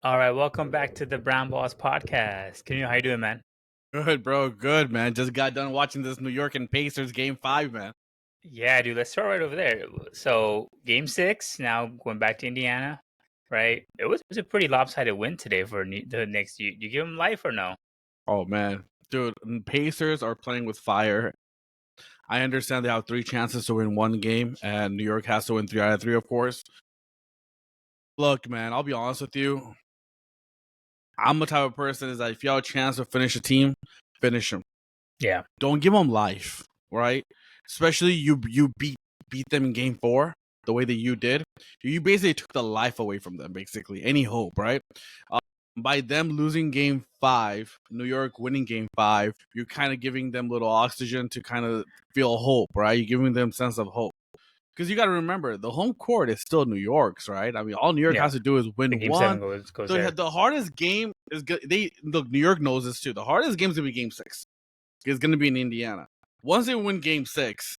All right, welcome back to the Brown Boss Podcast. How you doing, man? Good, bro. Good, man. Just got done watching this New York and Pacers game 5, man. Yeah, dude, let's start right over there. So, game six, now going back to Indiana, right? It was a pretty lopsided win today for the Knicks. You give them life or no? Oh, man. Dude, Pacers are playing with fire. I understand they have 3 chances to win one game, and New York has to win 3 out of 3, of course. Look, man, I'll be honest with you. I'm the type of person is that if you have a chance to finish a team, finish them. Yeah. Don't give them life, right? Especially you beat them in game 4 the way that you did. You basically took the life away from them, basically. Any hope, right? By them losing game 5, New York winning game 5, you're kind of giving them little oxygen to kind of feel hope, right? You're giving them sense of hope. Because you got to remember, the home court is still New York's, right? I mean, all New York has to do is The win game one. 7 goes there. The hardest game is good. Look, New York knows this too. The hardest game is going to be game 6. It's going to be in Indiana. Once they win game 6,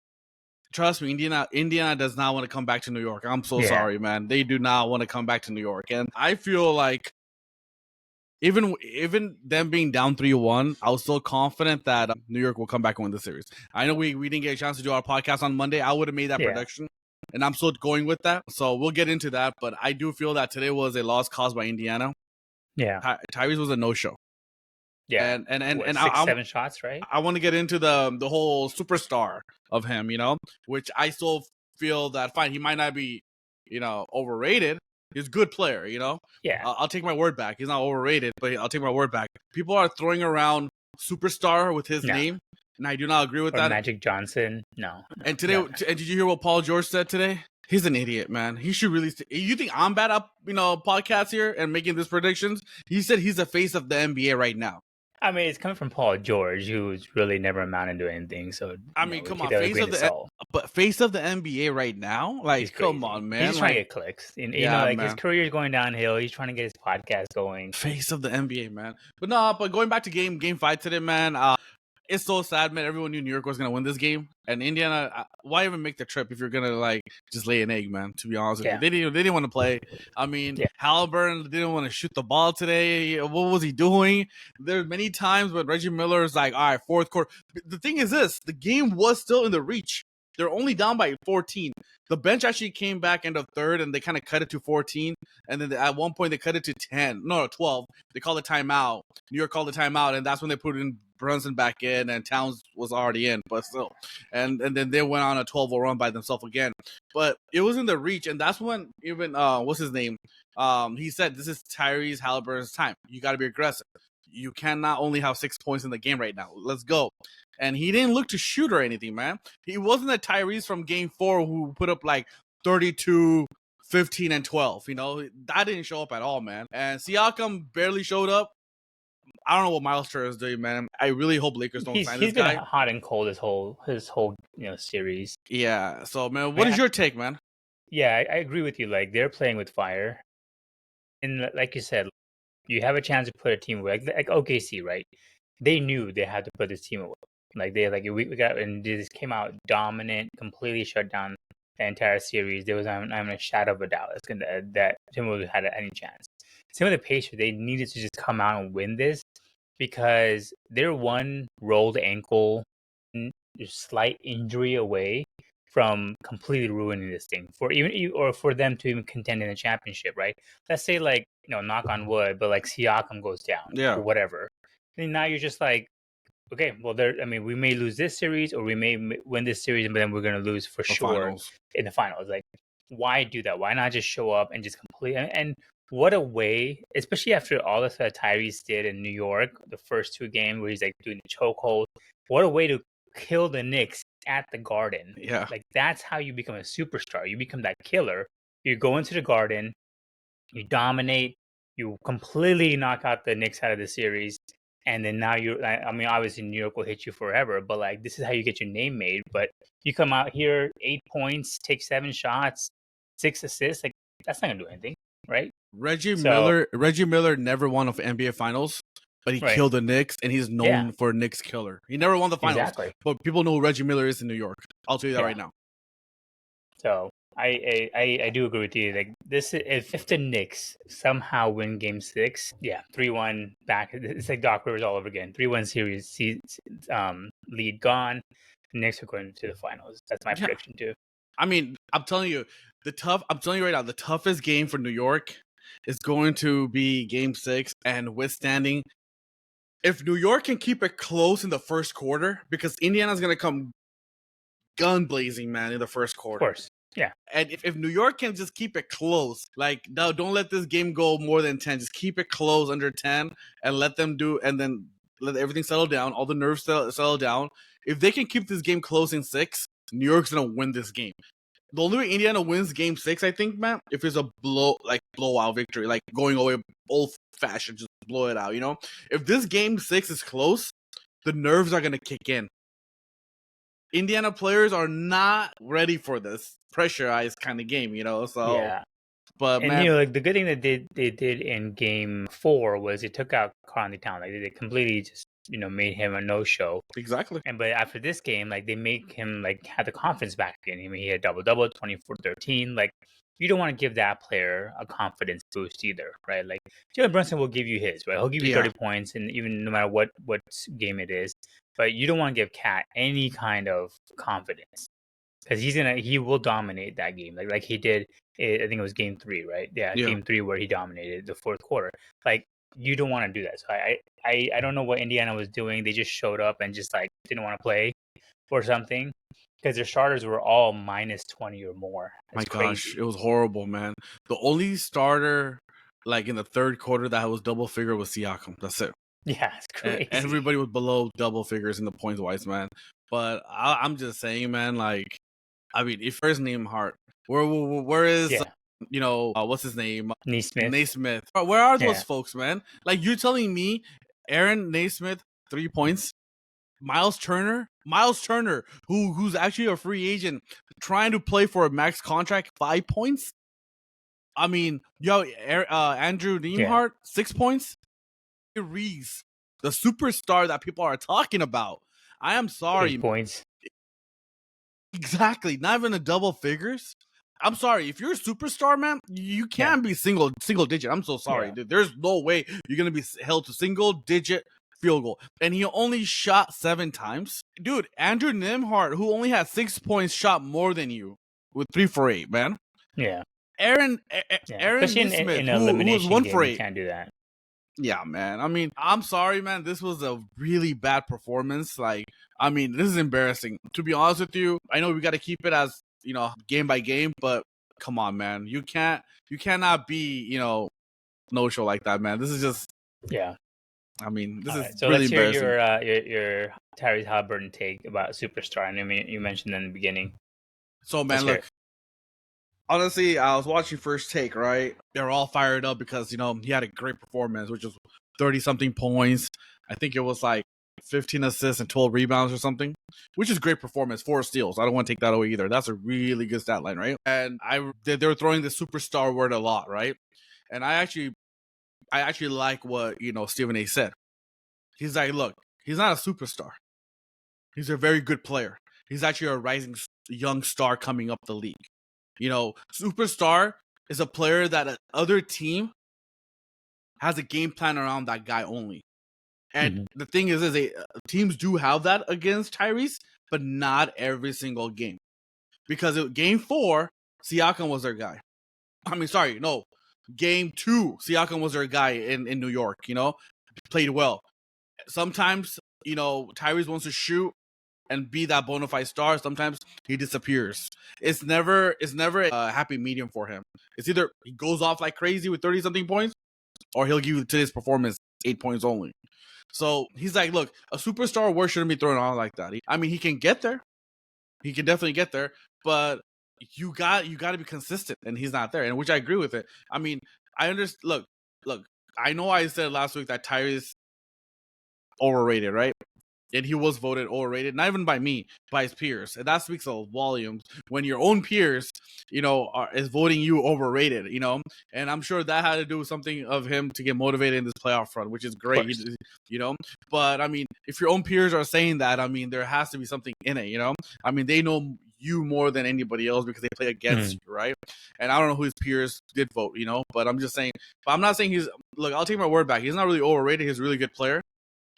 trust me, Indiana does not want to come back to New York. I'm so sorry, man. They do not want to come back to New York. And I feel like even them being down 3-1, I was still confident that New York will come back and win the series. I know we didn't get a chance to do our podcast on Monday. I would have made that prediction, and I'm still going with that. So we'll get into that. But I do feel that today was a loss caused by Indiana. Yeah. Tyrese was a no-show. Yeah. And 6-7 shots, right? I want to get into the whole superstar of him, which I still feel that fine. He might not be, overrated. He's a good player, Yeah. I'll take my word back. He's not overrated, but I'll take my word back. People are throwing around superstar with his name, and I do not agree with that. Magic Johnson, no. And today, and did you hear what Paul George said today? He's an idiot, man. He should really. You think I'm bad at podcasts here and making these predictions? He said he's the face of the NBA right now. I mean, it's coming from Paul George, who's really never amounted to anything. So I mean, come on, face of the NBA right now, like, come on, man. He's trying to get clicks. His career is going downhill. He's trying to get his podcast going. Face of the NBA, man. But going back to game 5 today, man. It's so sad, man. Everyone knew New York was gonna win this game, and Indiana. Why even make the trip if you're gonna just lay an egg, man? To be honest with you, they didn't want to play. I mean, Haliburton didn't want to shoot the ball today. What was he doing? There were many times when Reggie Miller is like, "All right, fourth quarter." The thing is this: the game was still in the reach. They're only down by 14. The bench actually came back end of third, and they kind of cut it to 14. And then at one point, they cut it to 12. They called a timeout. New York called a timeout, and that's when they put in Brunson back in, and Towns was already in, but still. And then they went on a 12-0 run by themselves again. But it was in the reach, and that's when even, what's his name? He said, this is Tyrese Haliburton's time. You got to be aggressive. You cannot only have 6 points in the game right now. Let's go. And he didn't look to shoot or anything, man. He wasn't a Tyrese from game 4 who put up 32, 15, and 12. That didn't show up at all, man. And Siakam barely showed up. I don't know what Miles Turner is doing, man. I really hope Lakers don't sign this guy. He's been hot and cold his whole series. Yeah. So, man, what is your take, man? Yeah, I agree with you. They're playing with fire, and like you said, you have a chance to put a team away. Like OKC, right? They knew they had to put this team away. We got, and this came out dominant, completely shut down the entire series. There was not even a shadow of a doubt that Timberwolves had any chance. Some of the Pacers, they needed to just come out and win this because they're one rolled ankle, slight injury away from completely ruining this thing for them to even contend in the championship, right? Let's say knock on wood, but Siakam goes down, or whatever. And now you're just okay, well, we may lose this series or we may win this series, but then we're going to lose for sure in the finals. Why do that? Why not just show up and just complete? And what a way, especially after all this that Tyrese did in New York, the first 2 games where he's doing the chokehold. What a way to kill the Knicks at the Garden. Yeah. That's how you become a superstar. You become that killer. You go into the Garden, you dominate, you completely knock out the Knicks out of the series. And then now obviously New York will hit you forever, but this is how you get your name made. But you come out here, 8 points, take 7 shots, 6 assists. That's not going to do anything, right? Reggie Miller never won of NBA Finals, but he killed the Knicks, and he's known for Knicks killer. He never won the finals, but people know who Reggie Miller is in New York. I'll tell you that right now. So I do agree with you. Like this, if the Knicks somehow win Game 6, yeah, 3-1 back. It's like Doc Rivers all over again. 3-1 series, lead gone. The Knicks are going to the finals. That's my prediction too. I mean, I'm telling you right now, the toughest game for New York is going to be Game 6 and withstanding. If New York can keep it close in the first quarter, because Indiana's going to come gun blazing, man, in the first quarter. Of course. Yeah. And if New York can just keep it close, like, no, don't let this game go more than 10. Just keep it close under 10 and let them do, and then let everything settle down, all the nerves settle down. If they can keep this game close in 6, New York's going to win this game. The only way Indiana wins Game 6, I think, man, if it's a blowout victory, like going away old-fashioned, just blow it out, you know? If this Game 6 is close, the nerves are going to kick in. Indiana players are not ready for this pressurized kind of game, you know? So, yeah. But, and, man, you know, like the good thing that they did in Game 4 was it took out Karl Town. Like they completely just, you know, made him a no-show. Exactly. And but after this game, like they make him like have the confidence back again. I mean, he had double, 24-13. Like you don't want to give that player a confidence boost either, right? Like Jalen Brunson will give you his, right? He'll give you 30 points, and even no matter what game it is. But you don't want to give Cat any kind of confidence because he will dominate that game, like he did. I think it was Game 3, right? Yeah, Game 3 where he dominated the fourth quarter. Like you don't want to do that. So I don't know what Indiana was doing. They just showed up and just like didn't want to play or something because their starters were all minus 20 or more. That's gosh, it was horrible, man. The only starter like in the third quarter that was double figure was Siakam. That's it. Yeah, it's crazy. Everybody was below double figures in the points wise, man. But I'm just saying, man, like, I mean, if where's Nembhard? Where is you know, what's his name? Naismith. Where are those folks, man? Like, you're telling me Aaron Naismith 3 points, Miles Turner, who's actually a free agent, trying to play for a max contract, 5 points. I mean, Andrew Nembhard 6 points. Reeves, the superstar that people are talking about. I am sorry. 8 points. Exactly. Not even a double figures. I'm sorry. If you're a superstar, man, you can't be single digit. I'm so sorry, dude. There's no way you're going to be held to single digit field goal. And he only shot 7 times. Dude, Andrew Nembhard, who only had 6 points, shot more than you with 3 for 8, man. Yeah. Aaron Especially Smith, in who was 1 game, for 8. You can't do that. Yeah, man. I mean, I'm sorry, man. This was a really bad performance. Like, I mean, this is embarrassing. To be honest with you, I know we got to keep it as, you know, game by game, but come on, man. You cannot be, you know, no show like that, man. This is just, I mean, this is so really let's hear embarrassing. your Tyrese Haliburton take about superstar. I mean, you mentioned in the beginning. So, man, look. Honestly, I was watching First Take, right? They were all fired up because, you know, he had a great performance, which was 30-something points. I think it was like 15 assists and 12 rebounds or something, which is great performance. 4 steals. I don't want to take that away either. That's a really good stat line, right? And they were throwing the superstar word a lot, right? And I actually like what, you know, Stephen A. said. He's like, look, he's not a superstar. He's a very good player. He's actually a rising young star coming up the league. You know, superstar is a player that other team has a game plan around that guy only. And the thing is teams do have that against Tyrese, but not every single game. Because Game 4, Siakam was their guy. I mean, sorry, no. Game 2, Siakam was their guy in New York, you know? Played well. Sometimes, you know, Tyrese wants to shoot and be that bona fide star. Sometimes he disappears. It's never a happy medium for him. It's either he goes off like crazy with 30-something points, or he'll give you today's performance 8 points only. So he's like, look, a superstar word shouldn't be thrown on like that. I mean, he can get there. He can definitely get there, but you got to be consistent, and he's not there. And which I agree with it. I mean, I understand. Look. I know I said last week that Tyrese overrated, right? And he was voted overrated, not even by me, by his peers. And that speaks of volumes when your own peers, you know, is voting you overrated, you know. And I'm sure that had to do with something of him to get motivated in this playoff run, which is great, you know. But, I mean, if your own peers are saying that, I mean, there has to be something in it, you know. I mean, they know you more than anybody else because they play against you, right? And I don't know who his peers did vote, but I'm just saying. But I'm not saying look, I'll take my word back. He's not really overrated. He's a really good player.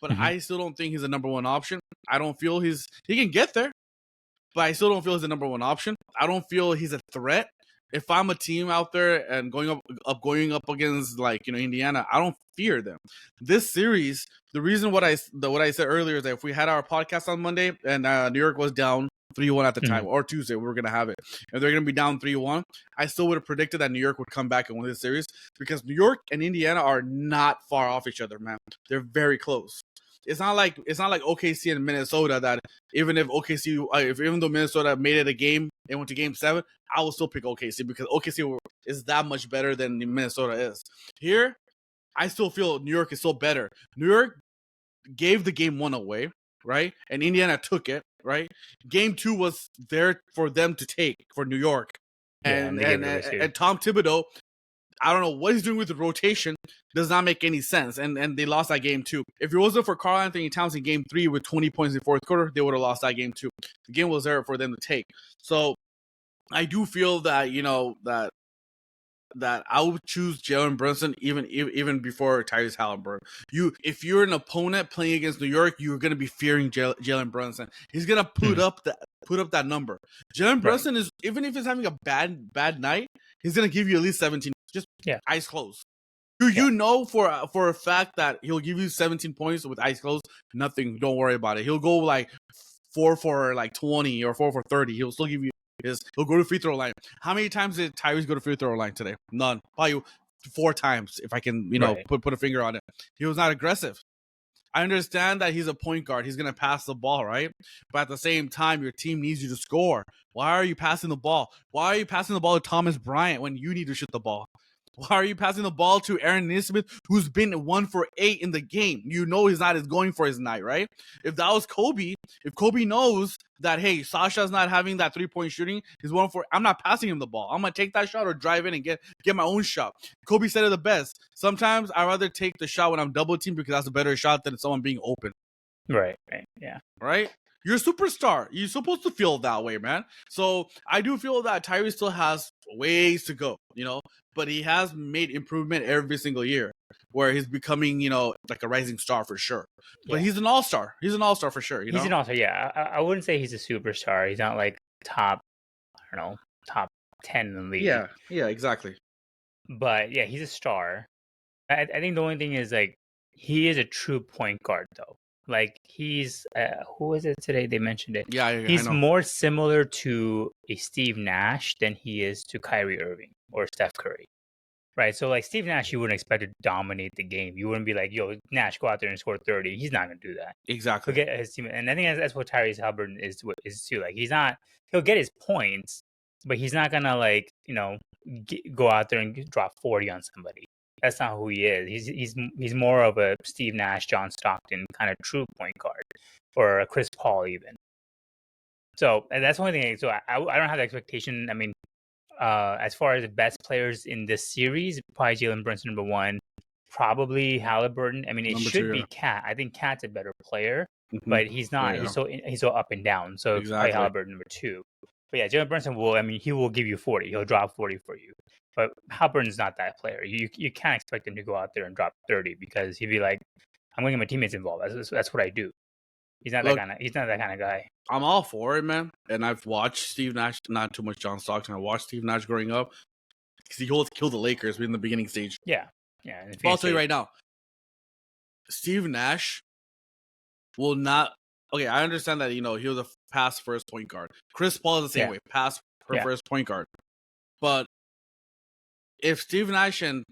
But I still don't think he's a number one option. I don't feel he can get there, but I still don't feel he's the number one option. I don't feel he's a threat. If I'm a team out there and going up against Indiana, I don't fear them. This series, the reason what I said earlier is that if we had our podcast on Monday and New York was down 3-1 at the time, or Tuesday, we were gonna have it, and they're gonna be down 3-1, I still would have predicted that New York would come back and win this series because New York and Indiana are not far off each other, man. They're very close. It's not like OKC and Minnesota that even though Minnesota made it a game and went to Game 7, I will still pick OKC because OKC is that much better than Minnesota is. Here, I still feel New York is still better. New York gave the Game 1 away, right? And Indiana took it, right? Game 2 was there for them to take for New York. And Tom Thibodeau, I don't know what he's doing with the rotation. Does not make any sense. And they lost that game too. If it wasn't for Karl Anthony Towns in game 3 with 20 points in the fourth quarter, they would have lost that game too. The game was there for them to take. So I do feel that, that I would choose Jalen Brunson even before Tyrese Haliburton. If you're an opponent playing against New York, you're gonna be fearing Jalen Brunson. He's gonna put up that number. Jalen Brunson is, even if he's having a bad night, he's gonna give you at least 17. Just eyes closed. You know for a fact that he'll give you 17 points with eyes closed. Nothing. Don't worry about it. He'll go like 4 for 20 or 4 for 30. He'll still give you he'll go to free throw line. How many times did Tyrese go to free throw line today? None. Probably 4 times if I can, put a finger on it. He was not aggressive. I understand that he's a point guard. He's going to pass the ball, right? But at the same time, your team needs you to score. Why are you passing the ball? Why are you passing the ball to Thomas Bryant when you need to shoot the ball? Why are you passing the ball to Aaron Nesmith, who's been 1 for 8 in the game? You know he's not going for his night, right? If that was Kobe, if Kobe knows that, hey, Sasha's not having that 3-point shooting, he's 1 for, I'm not passing him the ball. I'm going to take that shot or drive in and get my own shot. Kobe said it the best. Sometimes I'd rather take the shot when I'm double teamed because that's a better shot than someone being open. Right, yeah. Right? You're a superstar. You're supposed to feel that way, man. So I do feel that Tyrese still has ways to go, but he has made improvement every single year where he's becoming, like a rising star for sure. But he's an all-star. He's an all-star for sure. He's an all-star, yeah. I wouldn't say he's a superstar. He's not like top 10 in the league. Yeah, exactly. But yeah, he's a star. I think the only thing is he is a true point guard though. He's who was it today? They mentioned it. Yeah, he's more similar to a Steve Nash than he is to Kyrie Irving or Steph Curry, right? So Steve Nash, you wouldn't expect to dominate the game. You wouldn't be like, "Yo, Nash, go out there and score 30." He's not gonna do that. Exactly. He'll get his team, and I think that's what Tyrese Haliburton is too. He's not. He'll get his points, but he's not gonna go out there and drop 40 on somebody. That's not who he is. He's more of a Steve Nash, John Stockton kind of true point guard, or a Chris Paul even. So and that's the only thing. So I don't have the expectation. I mean, as far as the best players in this series, probably Jalen Brunson number 1, probably Haliburton. I mean, it should be Cat. I think Cat's a better player, but he's not. Yeah. He's so up and down. So probably Haliburton number 2. But yeah, Jalen Brunson he will give you 40. He'll drop 40 for you. But Haliburton's not that player. You can't expect him to go out there and drop 30 because he'd be like, I'm going to get my teammates involved. That's what I do. He's not that kind of guy. I'm all for it, man. And I've watched Steve Nash, not too much John Stockton. I watched Steve Nash growing up because he killed the Lakers in the beginning stage. Yeah. I'll tell you right now, Steve Nash will not. Okay, I understand that he was a pass first point guard. Chris Paul is the same way, pass first point guard. But if Steve Nash and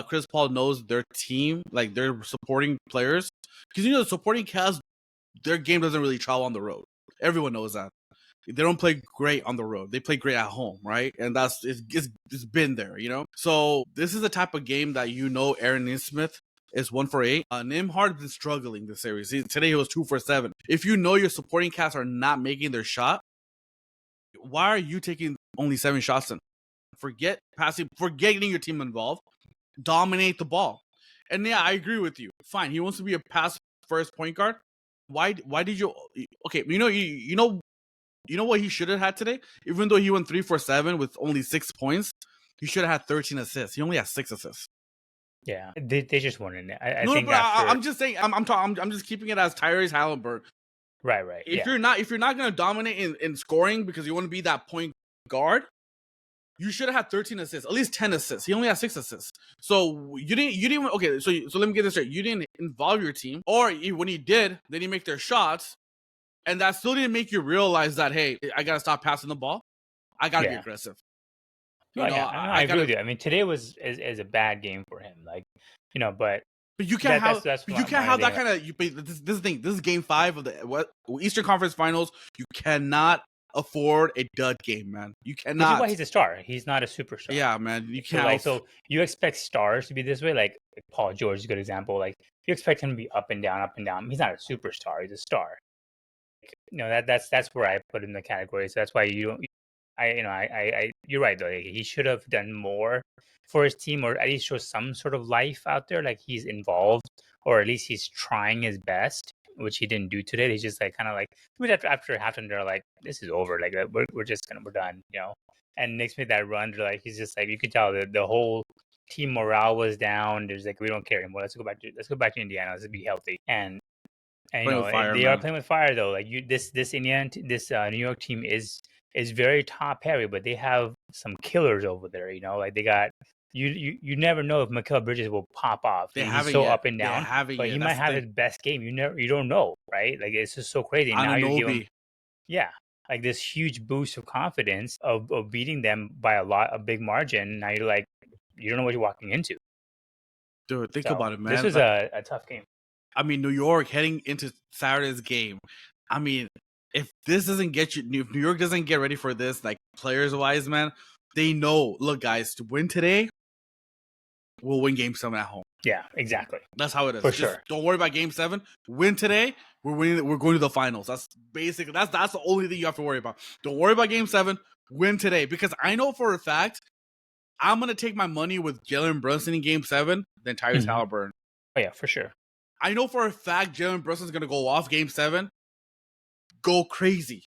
Chris Paul knows their team, their supporting players, because the supporting cast, their game doesn't really travel on the road. Everyone knows that. They don't play great on the road. They play great at home, right? And it's been there, So this is the type of game that Aaron Nesmith is 1 for 8. Nembhard's been struggling this series. Today he was 2 for 7. If your supporting cast are not making their shot, why are you taking only 7 shots then? Forget passing, forget getting your team involved. Dominate the ball. And yeah, I agree with you. Fine, he wants to be a pass first point guard. Why did you? Okay, You know what he should have had today? Even though he went 3 for 7 with only 6 points, he should have had 13 assists. He only has 6 assists. Yeah, they just weren't in it. I No, think but after I'm just saying. I'm just keeping it as Tyrese Haliburton. right. If Yeah, you're not gonna dominate in scoring because you want to be that point guard, you should have had 13 assists, at least 10 assists. He only has 6 assists. So you didn't. Okay, so let me get this straight. You didn't involve your team, or when you did, then you make their shots, and that still didn't make you realize that, hey, I gotta stop passing the ball. I gotta be yeah. aggressive. Oh yeah, I agree with you. I mean, today is a bad game for him. Like, but But you can't have that's but you can't my have that thing. kind of this is the thing. This is game 5 of the Eastern Conference Finals. You cannot afford a dud game, man. You Which is cannot. why he's a star. He's not a superstar. Yeah, man. You So can't. so you expect stars to be this way. Like Paul George is a good example. Like you expect him to be up and down, up and down. He's not a superstar. He's a star. That's where I put him in the category. So that's why you don't. You're right though. Like, he should have done more for his team, or at least show some sort of life out there. Like he's involved, or at least he's trying his best, which he didn't do today. He's just like kind of like after halftime, they're like, "This is over. Like we're done." And Knicks made that run. They're like he's just like you could tell the whole team morale was down. There's like we don't care anymore. Let's go back to Indiana. Let's be healthy. And Playing with fire, they man. are playing with fire though. Like this Indiana, this New York team is very top heavy, but they have some killers over there. Like they got you never know if Mikal Bridges will pop off. He's so up and down, but he might have his best game. You don't know, right? Like it's just so crazy. Now you give him, yeah, like this huge boost of confidence of beating them by a big margin. Now you're like you don't know what you're walking into. Dude, think about it, man. This was a tough game. I mean, New York heading into Saturday's game. I mean, if this doesn't get you, if New York doesn't get ready for this, like players-wise, man, they know. Look, guys, to win today, we'll win Game 7 at home. Yeah, exactly. That's how it is. For sure. Don't worry about Game 7. Win today, we're winning. We're going to the finals. That's basically that's the only thing you have to worry about. Don't worry about Game 7. Win today, because I know for a fact I'm gonna take my money with Jalen Brunson in Game 7 than Tyrese Haliburton. Oh yeah, for sure. I know for a fact Jalen Brunson's going to go off Game 7, go crazy.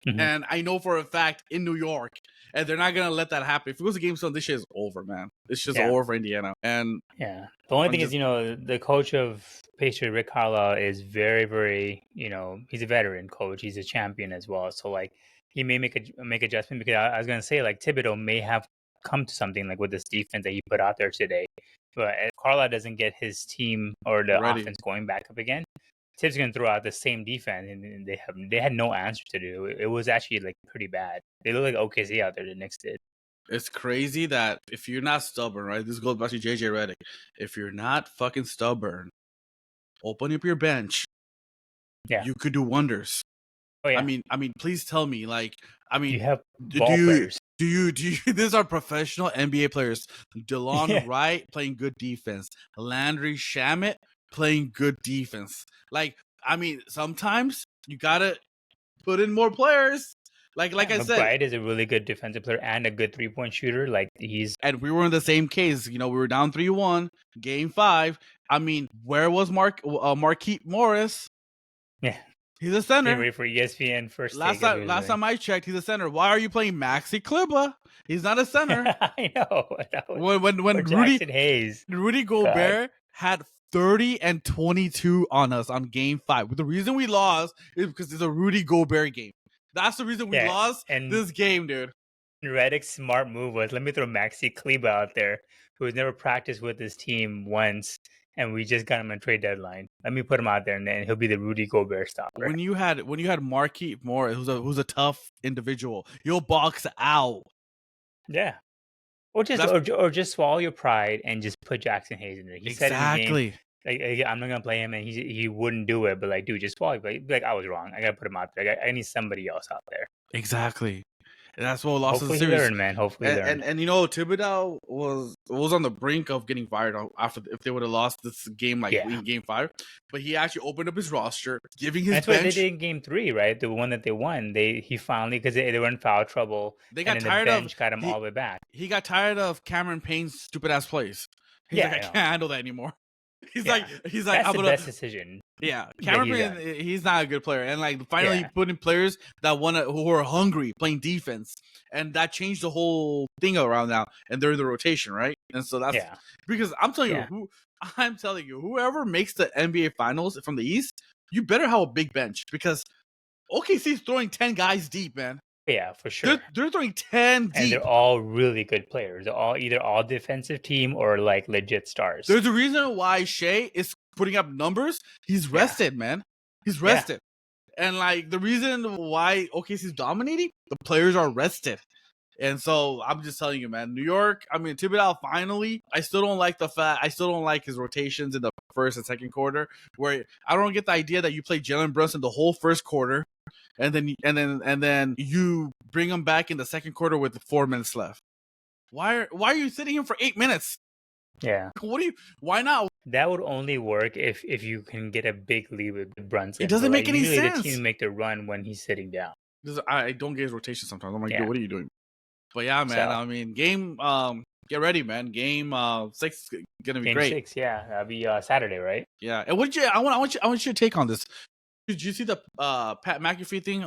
And I know for a fact in New York, and they're not going to let that happen. If it goes to Game 7, this shit is over, man. It's just over for Indiana. And yeah, the only thing is, the coach of Pacers, Rick Carlisle, is very, very, he's a veteran coach. He's a champion as well. So like, he may make adjustment, because I was going to say like Thibodeau may have come to something like with this defense that he put out there today. But if Carlisle doesn't get his team or the offense going back up again, Tibbs going to throw out the same defense, and they had no answer to do. It was actually like pretty bad. They look like OKC out there. The Knicks did. It's crazy that if you're not stubborn, right? This goes back to JJ Redick. If you're not fucking stubborn, open up your bench. Yeah, you could do wonders. Oh yeah. I mean, please tell me, you have ball players. Do you these are professional NBA players. DeLon Wright playing good defense. Landry Shamet playing good defense. Sometimes you gotta put in more players. Like I said, Wright is a really good defensive player and a good 3-point shooter. And we were in the same case. We were down 3-1, Game 5. I mean, where was Marquise Morris? Yeah. He's a center. Getting ready for ESPN first. Last time I checked, he's a center. Why are you playing Maxi Kleber? He's not a center. I know. When Rudy Gobert had 30 and 22 on us on Game 5. But the reason we lost is because it's a Rudy Gobert game. That's the reason we lost this game, dude. Redick's smart move was, let me throw Maxi Kleber out there, who has never practiced with his team once. And we just got him on trade deadline. Let me put him out there, and then he'll be the Rudy Gobert stopper. When you had Marquise Morris, who's a tough individual, you'll box out. Yeah, or just swallow your pride and just put Jackson Hayes in there. He said in the game, I'm not gonna play him, and he wouldn't do it. But dude, just swallow. Like I was wrong. I gotta put him out there. I need somebody else out there. Exactly. And that's what lost the series. Hopefully he learned, man. Hopefully he learned. And Thibodeau was on the brink of getting fired if they would have lost this game in Game 5. But he actually opened up his roster, giving his bench. That's what they did in Game 3, right? The one that they won. He finally, because they were in foul trouble. They got tired of. Got him all the way back. He got tired of Cameron Payne's stupid ass plays. He's like, I can't handle that anymore. He's Yeah. like That's I'm the gonna best decision. yeah. that Cameron he's Payne, done. he's not a good player, and like finally he Yeah. put in players that who are hungry playing defense, and that changed the whole thing around now, and they're in the rotation, right? And so that's Yeah. because Yeah. I'm telling you, whoever makes the NBA Finals from the East, you better have a big bench because OKC is throwing 10 guys deep, man. Yeah, for sure. They're throwing 10 And deep. they're all really good players. They're all either all defensive team or like legit stars. There's a reason why Shea is putting up numbers. He's rested, man. He's rested. And like the reason why OKC is dominating, the players are rested. And so I'm just telling you, man, New York, I mean, Thibodeau finally, I still don't like his rotations in the first and second quarter, where I don't get the idea that you play Jalen Brunson the whole first quarter and then you bring him back in the second quarter with 4 minutes left. Why are you sitting him for 8 minutes? Yeah. Why not? That would only work if you can get a big lead with Brunson. It doesn't make any usually sense. the team make the run when he's sitting down. I don't get his rotation sometimes. I'm like, yo, what are you doing? But yeah, man. So, I mean, get ready, man. Game 6 is gonna be game great. 6, yeah, that'll be Saturday, right? Yeah. And I want you to take on this. Did you see the Pat McAfee thing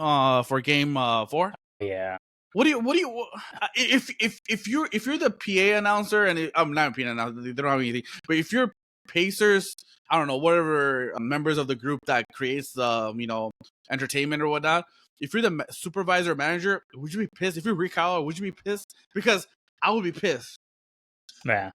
for game 4? Yeah. What do you if you're the PA announcer and I'm not a PA announcer, they don't have anything. But if you're Pacers, I don't know, whatever members of the group that creates the entertainment or whatnot. If you're the supervisor or manager, would you be pissed? If you're Rick Howell, would you be pissed? Because I would be pissed. Yeah.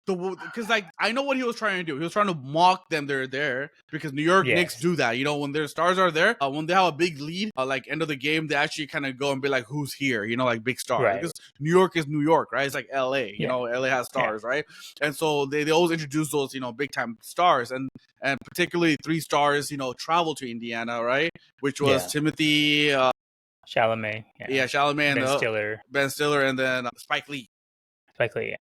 Because like I know what he was trying to do. He was trying to mock them. They're there because New York Knicks do that. When their stars are there, when they have a big lead, like end of the game, they actually kind of go and be like, "Who's here?" Like big stars. Right. Because New York is New York, right? It's like L.A. LA has stars, right? And so they always introduce those big time stars, and particularly 3 stars travel to Indiana, right? Which was Timothy Chalamet. Yeah, Chalamet and Ben Stiller, and then Spike Lee.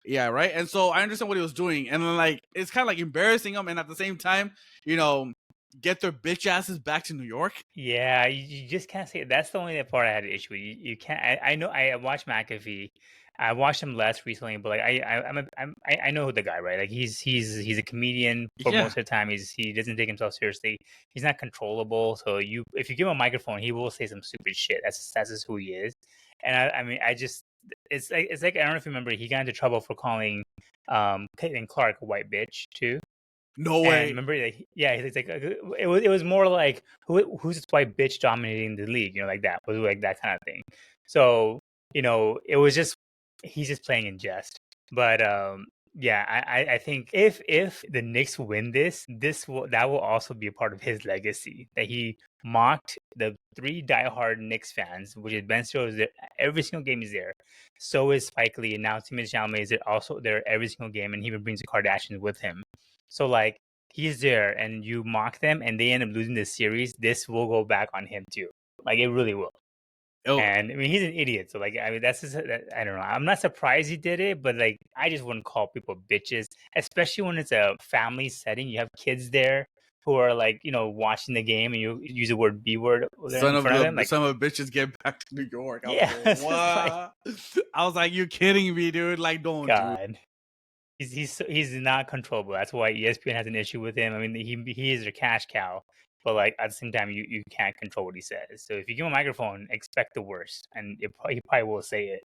Yeah, right. And so I understand what he was doing, and then like it's kind of like embarrassing them, and at the same time, get their bitch asses back to New York. Yeah, you just can't say it. That's the only part I had an issue with. You can't. I know. I watched McAfee. I watched him less recently, but like I know the guy, right? Like he's a comedian for most of the time. He doesn't take himself seriously. He's not controllable. So if you give him a microphone, he will say some stupid shit. That's just who he is. And I mean it's like I don't know if you remember, he got into trouble for calling Caitlin Clark a white bitch too. No way. And remember, like, yeah, it's like it was more like who's this white bitch dominating the league, like that was like that kind of thing. So it was just he's just playing in jest. But yeah, I think if the Knicks win that will also be a part of his legacy, that he mocked the 3 diehard Knicks fans, which is Ben Stiller is there every single game he's there. So is Spike Lee, and now Timothée Chalamet is also there every single game, and he even brings the Kardashians with him. So like he's there, and you mock them, and they end up losing this series. This will go back on him too. Like it really will. Oh. And I mean, he's an idiot. So like, I mean, that's just, I don't know. I'm not surprised he did it, but like, I just wouldn't call people bitches, especially when it's a family setting. You have kids there who are like, watching the game, and you use the word B word in front of them. Like, some of the bitches get back to New York. I was like, you kidding me, dude? Like, don't. God. He's not controllable. That's why ESPN has an issue with him. I mean, he is a cash cow, but like at the same time, you can't control what he says. So if you give him a microphone, expect the worst, and he probably will say it.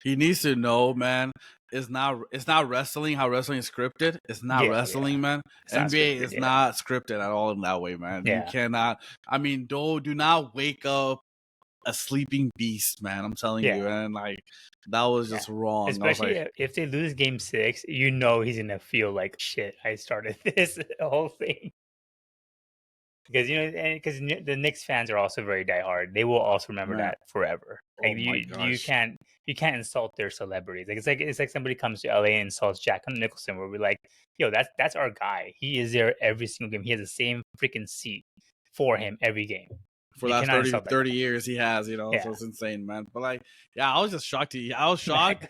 He needs to know, man. It's not wrestling. How wrestling is scripted. It's not wrestling, man. It's NBA is not scripted at all in that way, man. You cannot. I mean, do not wake up a sleeping beast, man. I'm telling you, and like that was just wrong. Especially if they lose game 6, he's gonna feel like shit. I started this whole thing because because the Knicks fans are also very diehard. They will also remember that forever. Like you can't insult their celebrities. Like it's like somebody comes to LA and insults Jack Nicholson, where we're like, yo, that's our guy. He is there every single game. He has the same freaking seat for him every game. For the last 30 years he has, so it's insane, man. But like, yeah, I was just shocked. I was shocked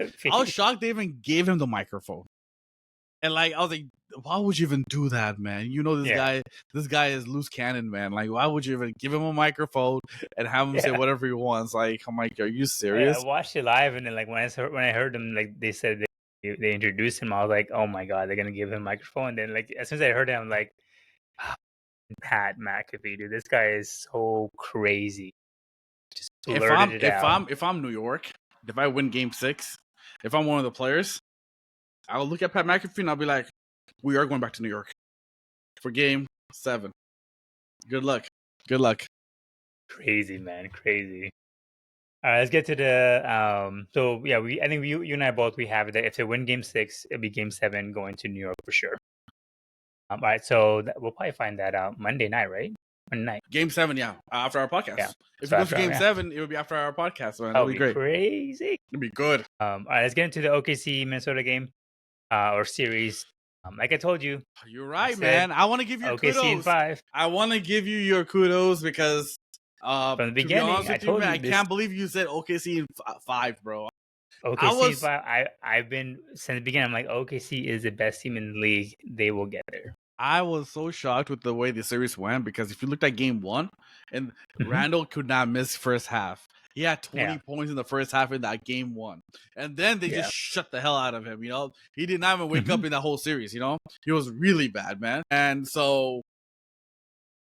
they even gave him the microphone. And like, I was like, why would you even do that, man? This guy is loose cannon, man. Like, why would you even give him a microphone and have him say whatever he wants? Like, I'm like, are you serious? I watched it live, and then like when I heard them, like they said they introduced him. I was like, oh my god, they're gonna give him a microphone. And then like as soon as I heard him, I'm like, Pat McAfee, dude, this guy is so crazy. Just blurted it out. If I'm New York, if I win Game 6, if I'm one of the players, I'll look at Pat McAfee and I'll be like, we are going back to New York for Game 7. Good luck. Good luck. Crazy, man, crazy. All right, let's get to the so yeah, I think you and I both, we have it that if they win Game 6, it'll be Game 7 going to New York for sure. All right, so we'll probably find that out Monday night, right? Monday night. Game 7, yeah, after our podcast. Yeah. If So it goes to after Game 7, it would be after our podcast, man. That'll be great. Crazy. It'll be good. All right, let's get into the OKC Minnesota game or series. Like I told you, You're right, man. I want to give you OKC kudos. in 5. I want to give you your kudos because From the beginning, to be honest with I told man, you I can't believe you said OKC in 5, bro. OKC in 5. I've been since the beginning. I'm like, OKC is the best team in the league. They will get there. I was so shocked with the way the series went because if you looked at Game 1, and Randall could not miss first half. He had 20 points in the first half in that Game 1. And then they just shut the hell out of him, you know? He did not even wake up in that whole series, you know? He was really bad, man. And so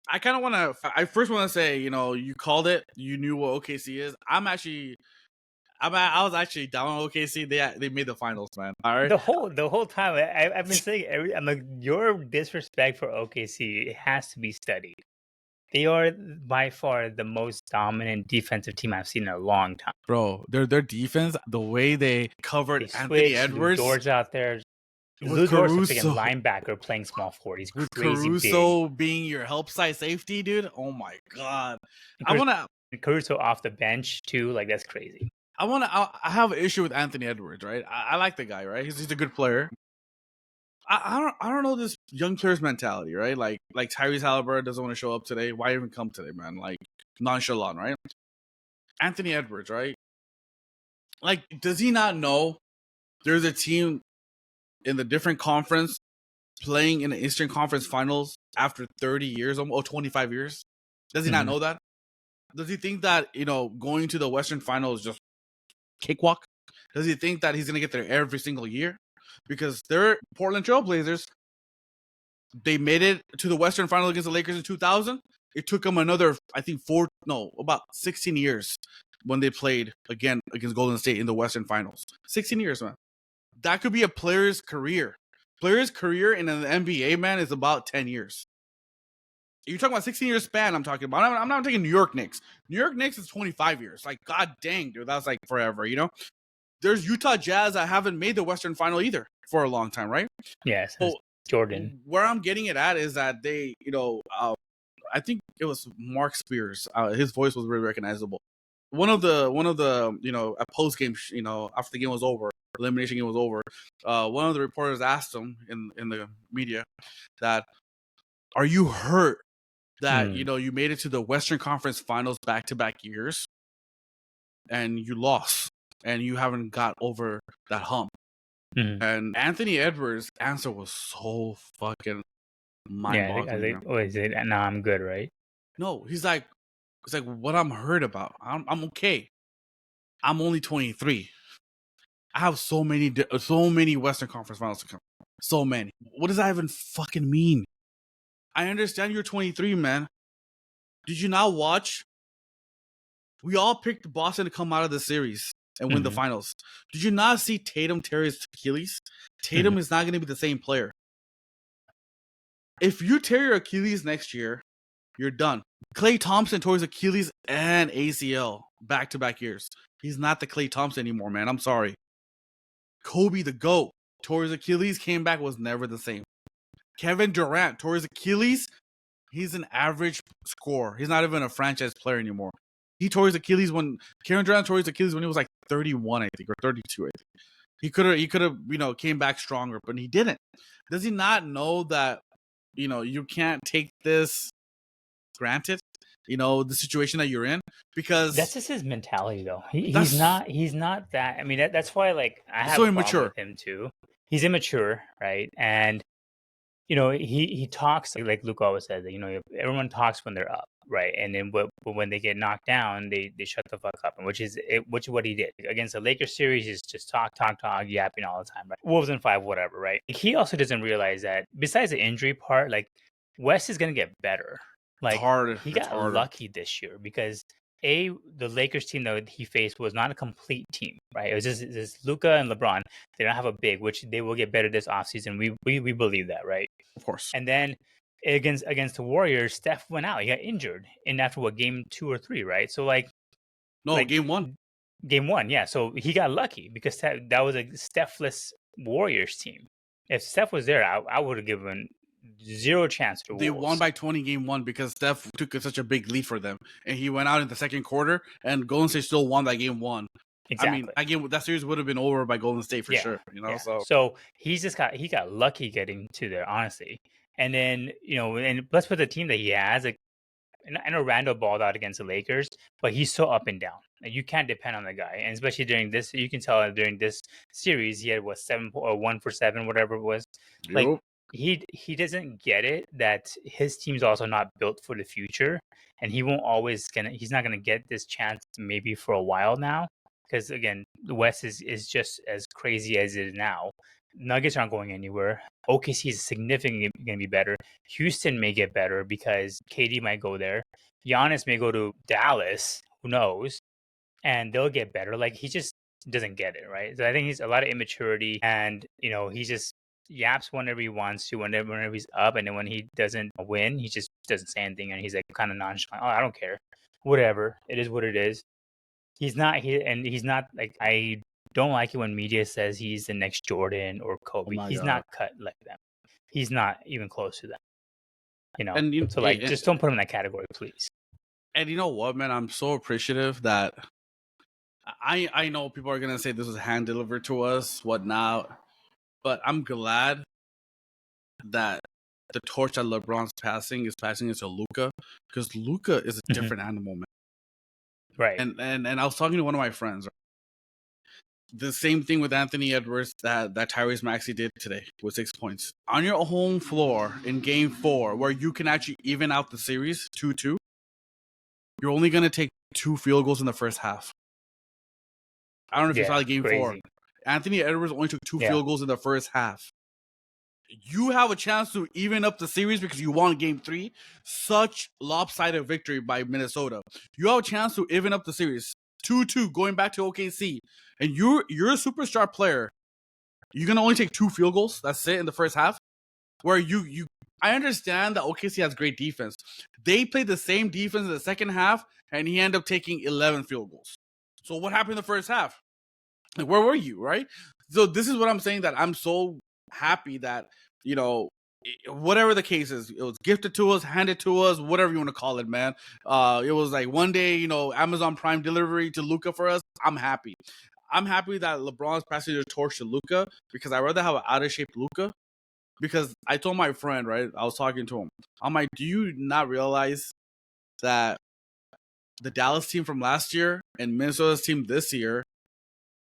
I kind of want to, I first want to say, you know, you called it. You knew what OKC is. I was actually down on OKC. They made the finals, man. All right. The whole time I've been saying, I'm like, your disrespect for OKC, it has to be studied. They are by far the most dominant defensive team I've seen in a long time. Bro, their defense, the way they covered Anthony Edwards. Doors out there. With Caruso, linebacker playing small forward. He's crazy Caruso big. being your help side safety, dude. Oh my god! Caruso off the bench too. Like that's crazy. I have an issue with Anthony Edwards, right? I like the guy, right? He's a good player. I don't know this young player's mentality, right? Like Tyrese Haliburton doesn't want to show up today. Why even come today, man? Like nonchalant, right? Anthony Edwards, right? Like, does he not know there's a team in the different conference playing in the Eastern Conference Finals after 30 years, or 25 years? Does he not know that? Does he think that, you know, going to the Western Finals is just cakewalk? Does he think that he's going to get there every single year? Because they're Portland Trailblazers. They made it to the Western Final against the Lakers in 2000. It took them another, I think, about 16 years when they played again against Golden State in the Western Finals. 16 years, man. That could be a player's career. Player's career in the NBA, man, is about 10 years. You're talking about 16 years span I'm talking about. I'm not taking New York Knicks. New York Knicks is 25 years. Like, god dang, dude. That's like forever, you know? There's Utah Jazz that haven't made the Western Final either for a long time, right? Yes. So, Jordan. Where I'm getting it at is that they, you know, I think it was Mark Spears. His voice was really recognizable. One of the, you know, a post game, you know, after the game was over, elimination game was over, one of the reporters asked him in the media that, are you hurt that, you know, you made it to the Western Conference Finals back-to-back years and you lost and you haven't got over that hump? And Anthony Edwards' answer was so fucking mind-boggling. Is it? No, I'm good, right? No, he's like, what I'm hurt about. I'm okay. I'm only 23. I have so many Western Conference Finals to come. So many. What does that even fucking mean? I understand you're 23, man. Did you not watch? We all picked Boston to come out of the series and win the finals. Did you not see Tatum tear his Achilles? Tatum is not going to be the same player. If you tear your Achilles next year, you're done. Klay Thompson tore his Achilles and ACL back-to-back years. He's not the Klay Thompson anymore, man. I'm sorry. Kobe, the GOAT, tore his Achilles, came back, was never the same. Kevin Durant tore his Achilles. He's an average scorer. He's not even a franchise player anymore. He tore his Achilles Kevin Durant tore his Achilles when he was like 31, I think, or 32, I think. He could have, you know, came back stronger, but he didn't. Does he not know that, you know, you can't take this granted? You know, the situation that you're in, because that's just his mentality, though. He's not that. I mean, that's why, like, I have so a immature problem with him too. He's immature, right? And he talks like Luka always says that, everyone talks when they're up, right? And then but when they get knocked down, they shut the fuck up, and which is what he did against the Lakers series. Is just talk, yapping all the time, right? Wolves in 5, whatever, right? He also doesn't realize that besides the injury part, like West is gonna get better. It's Like harder. he It's got harder. lucky this year because the Lakers team that he faced was not a complete team, right? It was just Luka and LeBron. They don't have a big, which they will get better this offseason. We believe that, right? Of course. And then against the Warriors, Steph went out. He got injured, and after game 2 or 3, right? So Game 1. Game 1, yeah. So he got lucky because that was a Stephless Warriors team. If Steph was there, I would have given zero chance to They Wolves. won by 20 game 1 because Steph took such a big lead for them, and he went out in the second quarter, and Golden State still won that game 1. Exactly. I mean, that series would have been over by Golden State for sure. Yeah. So he got lucky getting to there, honestly. And then and plus with the team that he has, like, I know Randall balled out against the Lakers, but he's so up and down. Like, you can't depend on the guy, and especially during this, you can tell during this series he had 7 or 1 for 7, whatever it was. Like he doesn't get it that his team's also not built for the future, and he's not gonna get this chance maybe for a while now. Because again, the West is just as crazy as it is now. Nuggets aren't going anywhere. OKC is significantly going to be better. Houston may get better because KD might go there. Giannis may go to Dallas. Who knows? And they'll get better. Like, he just doesn't get it, right? So I think he's a lot of immaturity, and he just yaps whenever he wants to, whenever he's up, and then when he doesn't win, he just doesn't say anything, and he's like kind of nonchalant. Oh, I don't care. Whatever. It is what it is. He's not like, I don't like it when media says he's the next Jordan or Kobe. He's not cut like them. He's not even close to them. And so just don't put him in that category, please. And you know what, man? I'm so appreciative that I know people are gonna say this was hand delivered to us, whatnot, but I'm glad that the torch that LeBron's passing is passing it to Luka, because Luka is a different animal, man. Right. And I was talking to one of my friends. The same thing with Anthony Edwards that Tyrese Maxey did today with 6 points. On your home floor in game 4, where you can actually even out the series 2-2, you're only going to take 2 field goals in the first half. I don't know if you saw the game 4. Anthony Edwards only took 2 field goals in the first half. You have a chance to even up the series because you won game 3. Such lopsided victory by Minnesota. You have a chance to even up the series. 2-2 going back to OKC. And you're a superstar player. You're going to only take 2 field goals. That's it in the first half. Where I understand that OKC has great defense. They played the same defense in the second half, and he ended up taking 11 field goals. So what happened in the first half? Like, where were you, right? So this is what I'm saying, that I'm so happy that, whatever the case is, it was gifted to us, handed to us, whatever you want to call it, man. It was like one day, Amazon Prime delivery to Luka for us. I'm happy. I'm happy that LeBron's passing the torch to Luka, because I'd rather have an out-of-shape Luka. Because I told my friend, right, I was talking to him, I'm like, do you not realize that the Dallas team from last year and Minnesota's team this year,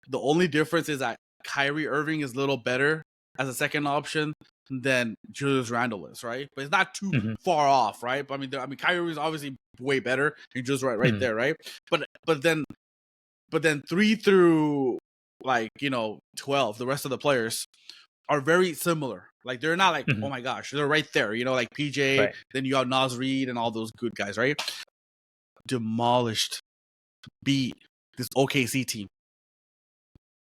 the only difference is that Kyrie Irving is a little better as a second option than Julius Randle is, right? But it's not too far off, right? But I mean, Kyrie is obviously way better. He's just right there, right? But then 3 through 12, the rest of the players are very similar. Like, they're not like, oh my gosh, they're right there. Like PJ, right. Then you have Nas Reed and all those good guys, right? Demolished, beat this OKC team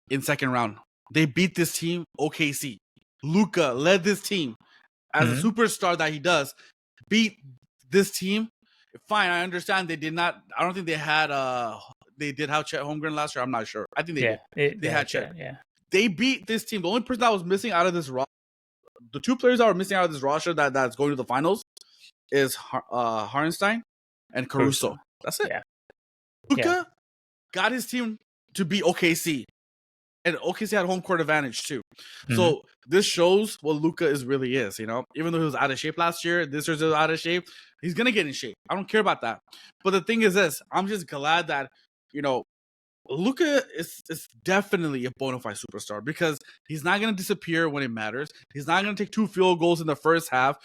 in second round. They beat this team, OKC. Luka led this team as a superstar that he does. Beat this team. Fine, I understand they did not. I don't think they had. They did have Chet Holmgren last year. I'm not sure. I think they did. They had Chet. Yeah. They beat this team. The only person that was missing out of this roster, the 2 players that were missing out of this roster that's going to the finals, is Hartenstein and Caruso. That's it. Yeah. Luka got his team to beat OKC. And OKC had home court advantage too. So this shows what Luka really is, Even though he was out of shape last year, this year's out of shape, he's going to get in shape. I don't care about that. But the thing is this, I'm just glad that, Luka is definitely a bona fide superstar because he's not going to disappear when it matters. He's not going to take 2 field goals in the first half.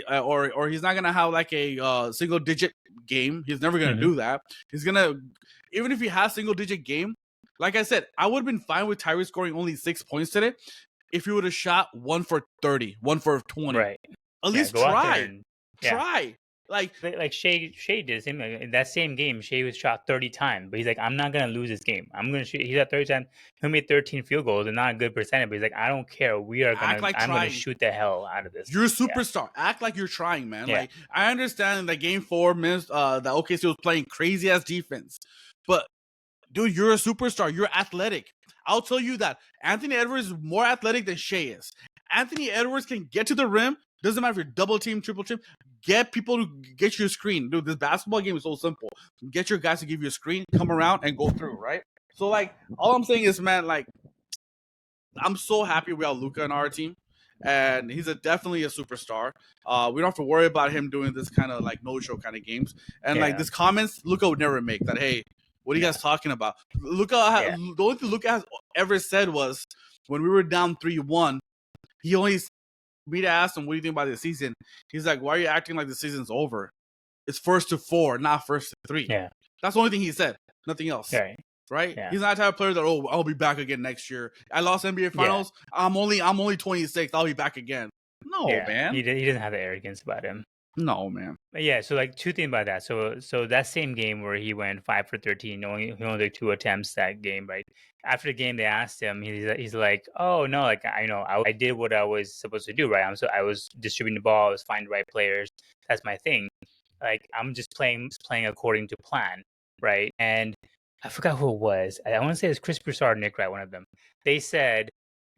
Or he's not going to have like a single digit game. He's never going to do that. He's going to, even if he has single digit game, like I said, I would have been fine with Tyrese scoring only 6 points today if he would have shot 1 for 30, 1 for 20. Right. At least go out there try. and- Try. Like Shea did the same. In that same game, Shea was shot 30 times, but he's like, I'm not gonna lose this game. I'm gonna shoot. He's at 30 times. He made 13 field goals and not a good percentage. But he's like, I don't care. I'm gonna shoot the hell out of this. You're a superstar. Act like you're trying, man. Yeah. Like I understand that game 4 minutes, the OKC was playing crazy ass defense, but dude, you're a superstar. You're athletic. I'll tell you that Anthony Edwards is more athletic than Shea is. Anthony Edwards can get to the rim. Doesn't matter if you're double team, triple team. Get people to get you a screen. Dude, this basketball game is so simple. Get your guys to give you a screen, come around, and go through, right? So, like, all I'm saying is, man, like, I'm so happy we have Luka on our team. And he's definitely a superstar. We don't have to worry about him doing this kind of, like, no-show kind of games. And, like, these comments, Luka would never make that, hey, what are you guys talking about? The only thing Luka has ever said was when we were down 3-1, he only me to ask him, what do you think about this season? He's like, why are you acting like the season's over? It's 1st to 4, not 1st to 3. Yeah. That's the only thing he said. Nothing else. Right? Yeah. He's not the type of player that, I'll be back again next year. I lost NBA Finals. Yeah. I'm only 26. I'll be back again. No, man. He doesn't have the arrogance about him. No, man. But yeah, so like 2 things about that. So that same game where he went 5 for 13, he only took 2 attempts that game, right? After the game, they asked him. He's like, "Oh no, like I did what I was supposed to do, right? I was distributing the ball, I was finding the right players. That's my thing. Like I'm just playing according to plan, right?" And I forgot who it was. I want to say it was Chris Broussard, Nick Wright, one of them. They said,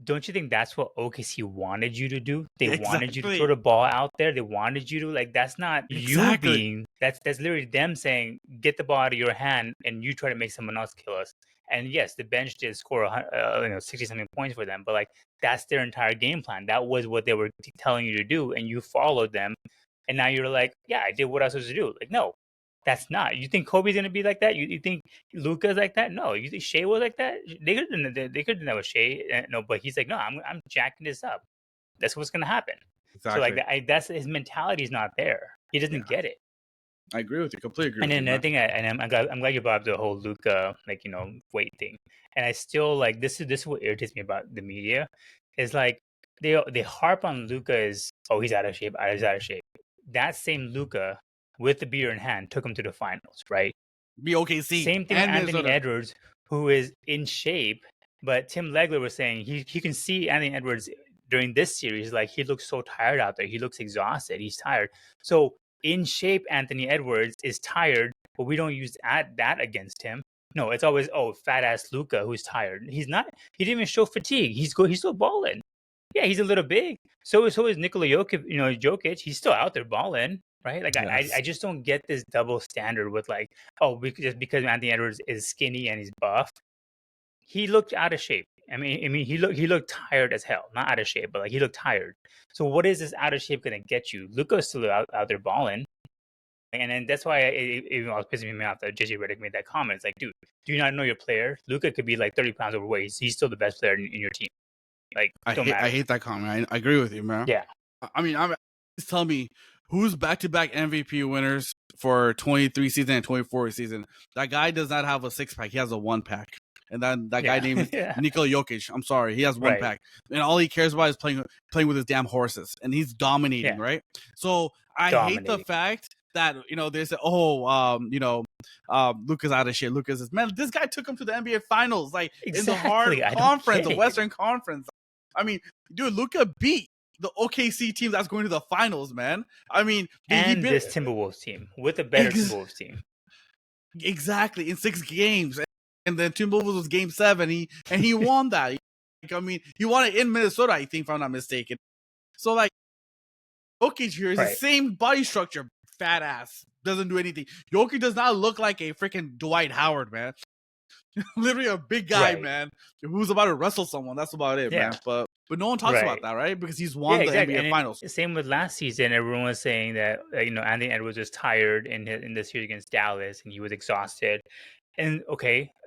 don't you think that's what OKC wanted you to do? They wanted you to throw the ball out there. They wanted you to, like, that's not you being, that's literally them saying, get the ball out of your hand and you try to make someone else kill us. And yes, the bench did score 60-something points for them, but like that's their entire game plan. That was what they were telling you to do, and you followed them. And now you're like, yeah, I did what I was supposed to do. Like, no, that's not. You think Kobe's gonna be like that? You think Luka's like that? No. You think Shea was like that? They could do that with Shea. No, but he's like, no, I'm jacking this up. That's what's gonna happen. Exactly. So like that's his mentality is not there. He doesn't get it. I agree with you. Completely agree. And then another thing, I'm glad you brought up the whole Luka weight thing. And I still like this is what irritates me about the media, is like they harp on Luka as, oh, he's out of shape, he's out of shape. That same Luka with the beer in hand took him to the finals, right? Be OKC. Same thing with Anthony Edwards, who is in shape, but Tim Legler was saying he can see Anthony Edwards during this series, like he looks so tired out there. He looks exhausted. He's tired. So in shape Anthony Edwards is tired, but we don't use that against him. No, it's always, oh, fat ass Luka who's tired. He's not. He didn't even show fatigue. He's still balling. Yeah, he's a little big. So is Nikola Jokic. Jokic. He's still out there balling, right? Like I just don't get this double standard with like, oh, just because Anthony Edwards is skinny and he's buff, he looked out of shape. I mean, he looked tired as hell. Not out of shape, but like he looked tired. So what is this out of shape gonna get you? Luka's still out there balling. And then that's why I was pissing me off that JJ Redick made that comment. It's like, dude, do you not know your player? Luka could be like 30 pounds overweight. He's still the best player in your team. Like, I hate that comment. I agree with you, man. Yeah. I mean, just tell me who's back-to-back MVP winners for 23 season and 24 season. That guy does not have a 6-pack. He has a 1-pack. And then that guy named Nikola Jokic. I'm sorry, he has 1-pack, and all he cares about is playing with his damn horses, and he's dominating, right? So I hate the fact that they say, Luka's out of shit. Luka's man. This guy took him to the NBA Finals, like in the hard conference, the Western Conference. I mean, dude, Luka beat the OKC team that's going to the finals, man. I mean, and this Timberwolves team with a better Timberwolves team. Exactly, in 6 games. And then Timberwolves was game 7. He won that. I mean, he won it in Minnesota, I think, if I'm not mistaken. So, like, Jokic here is the same body structure, fat ass, doesn't do anything. Jokic does not look like a freaking Dwight Howard, man. Literally a big guy, man, who's about to wrestle someone. That's about it, man. But no one talks about that, right? Because he's won the NBA Finals. Same with last season. Everyone was saying that Anthony Edwards was tired in the series against Dallas, and he was exhausted. And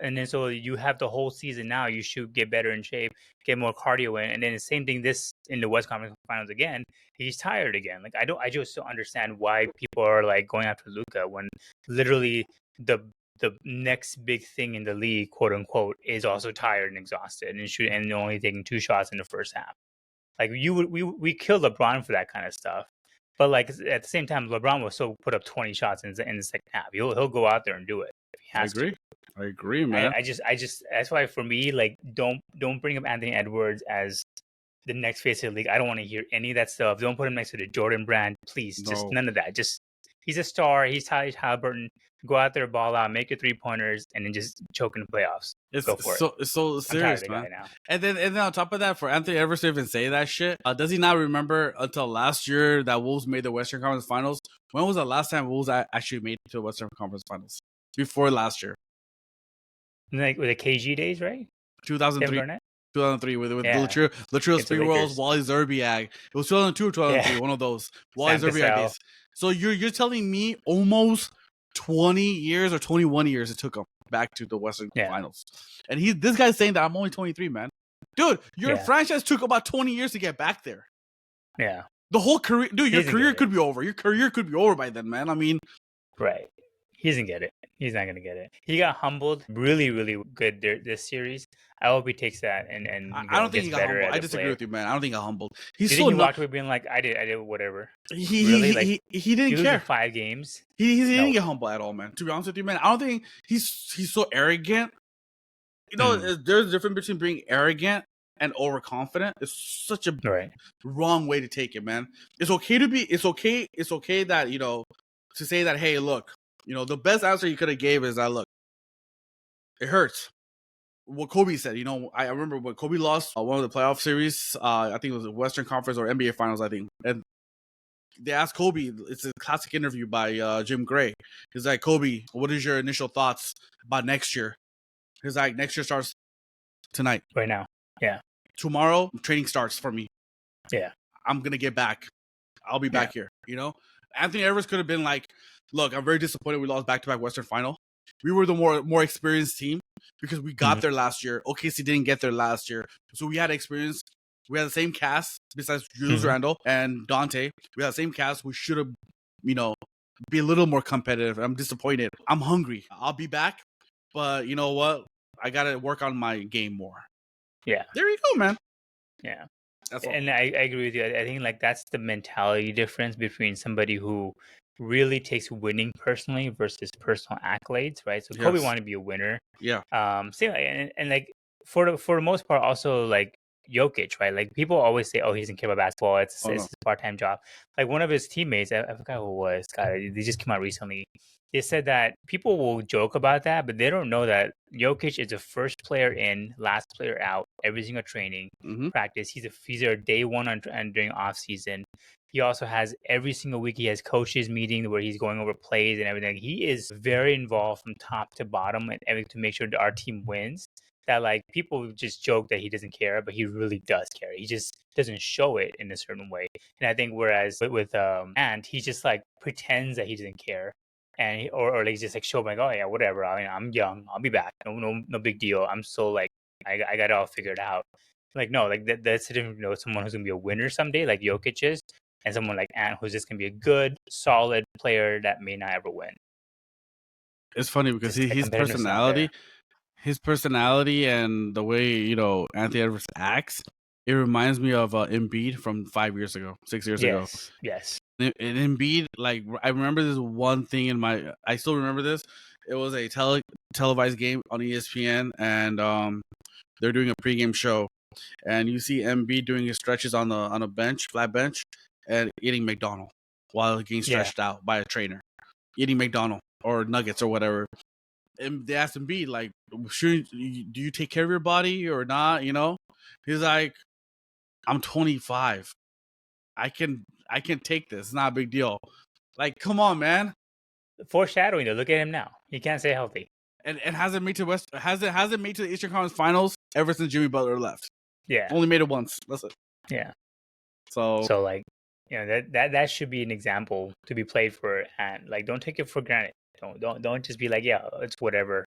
and then so you have the whole season now. You should get better in shape, get more cardio in, and then the same thing this in the West Conference Finals again. He's tired again. Like I just don't understand why people are like going after Luka when literally the next big thing in the league, quote unquote, is also tired and exhausted and only taking 2 shots in the first half. Like we killed LeBron for that kind of stuff. But like at the same time, LeBron will still put up 20 shots in the second half. He'll go out there and do it if he I has to. agree. I agree, man. I just that's why for me, like don't bring up Anthony Edwards as the next face of the league. I don't want to hear any of that stuff. Don't put him next to the Jordan Brand, please. Just No. none of that. Just he's a star. He's Tyrese Haliburton. Go out there, ball out, make your 3-pointers, and then just choke in the playoffs. Go for it. It's so serious, man. Now. And then on top of that, for Anthony Edwards to even say that shit, does he not remember until last year that Wolves made the Western Conference Finals? When was the last time Wolves actually made it to the Western Conference Finals? Before last year. Like with the KG days, right? 2003. 2003 with Latrell Sprewell's, Wally Zerbiak. It was 2002 or 2003, one of those. Wally Zerbiak days. So you're telling me almost 20 years or 21 years it took him back to the Western Finals. And this guy's saying that I'm only 23, man. Dude, your franchise took about 20 years to get back there. Yeah. The whole career, dude, your career could be over. Your career could be over by then, man. I mean, right. He doesn't get it. He's not going to get it. He got humbled really, really good this series. I hope he takes that and I don't think he got humbled. I disagree with you, man. I don't think he got humbled. He's so he walked away being like, I did whatever. He didn't care. 5 games. He didn't get humbled at all, man. To be honest with you, man, I don't think he's so arrogant. You know, there's a difference between being arrogant and overconfident. It's such a wrong way to take it, man. It's okay that, you know, to say that, hey, look, you know, the best answer you could have gave is that, look, it hurts. What Kobe said, you know, I remember when Kobe lost one of the playoff series, I think it was the Western Conference or NBA Finals, I think. And they asked Kobe, it's a classic interview by Jim Gray. He's like, Kobe, what is your initial thoughts about next year? He's like, next year starts tonight. Right now. Yeah. Tomorrow, training starts for me. Yeah. I'm going to get back. I'll be back here, you know? Anthony Edwards could have been like, look, I'm very disappointed we lost back-to-back Western Final. We were the more experienced team because we got there last year. OKC didn't get there last year. So we had experience. We had the same cast besides Julius Randle and Dante. We had the same cast. We should have, you know, be a little more competitive. I'm disappointed. I'm hungry. I'll be back. But you know what? I got to work on my game more. Yeah. There you go, man. Yeah. And I agree with you. I think like that's the mentality difference between somebody who really takes winning personally versus personal accolades, right? So Kobe wanted to be a winner. Yeah. Same and like for the most part, also like Jokic, right? Like people always say, "Oh, he doesn't care about basketball. It's his part-time job." Like one of his teammates, I forgot who it was. God, they just came out recently. They said that people will joke about that, but they don't know that Jokic is the first player in, last player out, every single training practice. He's there day one and during off season. He also has every single week he has coaches meeting where he's going over plays and everything. He is very involved from top to bottom and everything to make sure that our team wins. That like people just joke that he doesn't care, but he really does care. He just doesn't show it in a certain way. And I think whereas with Ant, he just like pretends that he doesn't care. And or like just like show like, oh yeah, whatever. I mean, I'm young. I'll be back. No big deal. I'm so like I got it all figured out. Like no, like that's the difference. You know, someone who's gonna be a winner someday, like Jokic is, and someone like Ant who's just gonna be a good, solid player that may not ever win. It's funny because his personality and the way, you know, Anthony Edwards acts, it reminds me of Embiid from 5 years ago, 6 years ago. Yes. And Embiid, like, I remember this one thing I still remember this. It was a televised game on ESPN, and they're doing a pregame show, and you see Embiid doing his stretches on a bench, flat bench, and eating McDonald's while getting stretched out by a trainer, eating McDonald's or nuggets or whatever. And they asked Embiid, like, do you take care of your body or not? You know, he's like, I'm 25. I can take this. It's not a big deal. Like, come on, man. Foreshadowing though. Look at him now. He can't stay healthy. And hasn't made to hasn't made to the Eastern Conference Finals ever since Jimmy Butler left. Yeah. Only made it once. That's it. Yeah. So like, you know, that should be an example to be played for, and like don't take it for granted. Don't just be like, yeah, it's whatever.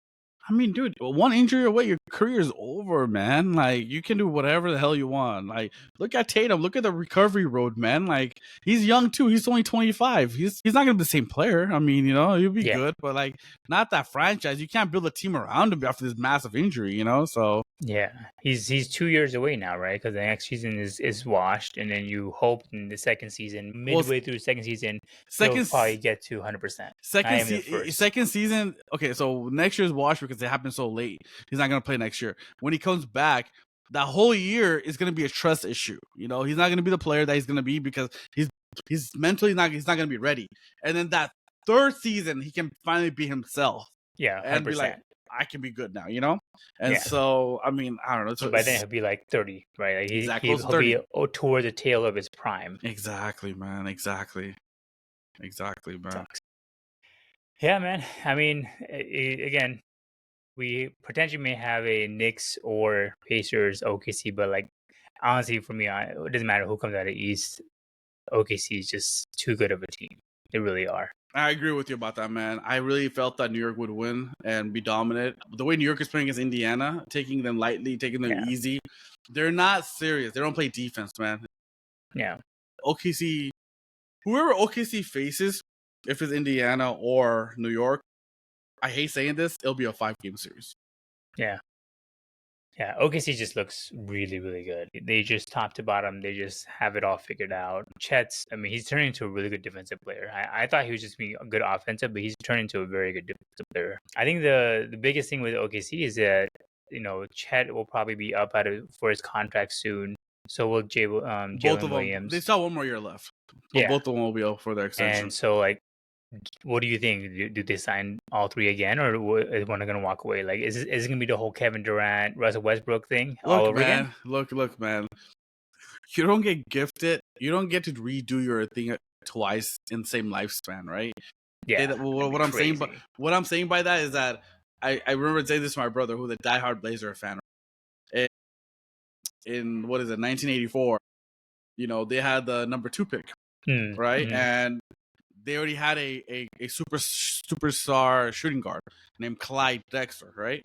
I mean, dude, one injury away, your career is over, man. Like, you can do whatever the hell you want. Like, look at Tatum. Look at the recovery road, man. Like, he's young too. He's only 25. He's not gonna be the same player. I mean, he'll be good, but like, not that franchise. You can't build a team around him after this massive injury. So yeah, he's 2 years away now, right? Because the next season is washed, and then you hope in the second season, midway through the second season, he'll probably get to 100%. Second season. Okay, so next year's washed because it happened so late. He's not gonna play next year. When he comes back, that whole year is gonna be a trust issue. He's not gonna be the player that he's gonna be because he's mentally he's not gonna be ready. And then that third season, he can finally be himself. Yeah, 100%. And be like, I can be good now, And so, I mean, I don't know. So by then he'll be like 30, right? Like exactly. He'll be toward the tail of his prime. Exactly, man. Exactly, man. Sucks. Yeah, man. I mean, again, we potentially may have a Knicks or Pacers OKC, but like honestly, for me, it doesn't matter who comes out of East. OKC is just too good of a team. They really are. I agree with you about that, man. I really felt that New York would win and be dominant. The way New York is playing against Indiana, taking them lightly, taking them easy, they're not serious. They don't play defense, man. Yeah. OKC, whoever OKC faces, if it's Indiana or New York, I hate saying this, it'll be a 5-game series. Yeah. Yeah, OKC just looks really, really good. They just top to bottom, they just have it all figured out. Chet's, I mean, he's turning into a really good defensive player. I thought he was just being a good offensive, but he's turning into a very good defensive player. I think the biggest thing with OKC is that, Chet will probably be up for his contract soon. So will Jalen Williams. They still have one more year left. But both of them will be up for their extension. And so, like, what do you think? Do they sign all three again, or is one going to walk away? Like, is it going to be the whole Kevin Durant, Russell Westbrook thing all over again? Look, man. You don't get gifted. You don't get to redo your thing twice in the same lifespan, right? Yeah. What I'm saying by that is that I remember saying this to my brother, who's a diehard Blazer fan. In 1984, they had the number 2 pick, right? Mm-hmm. And they already had a superstar shooting guard named Clyde Drexler, right?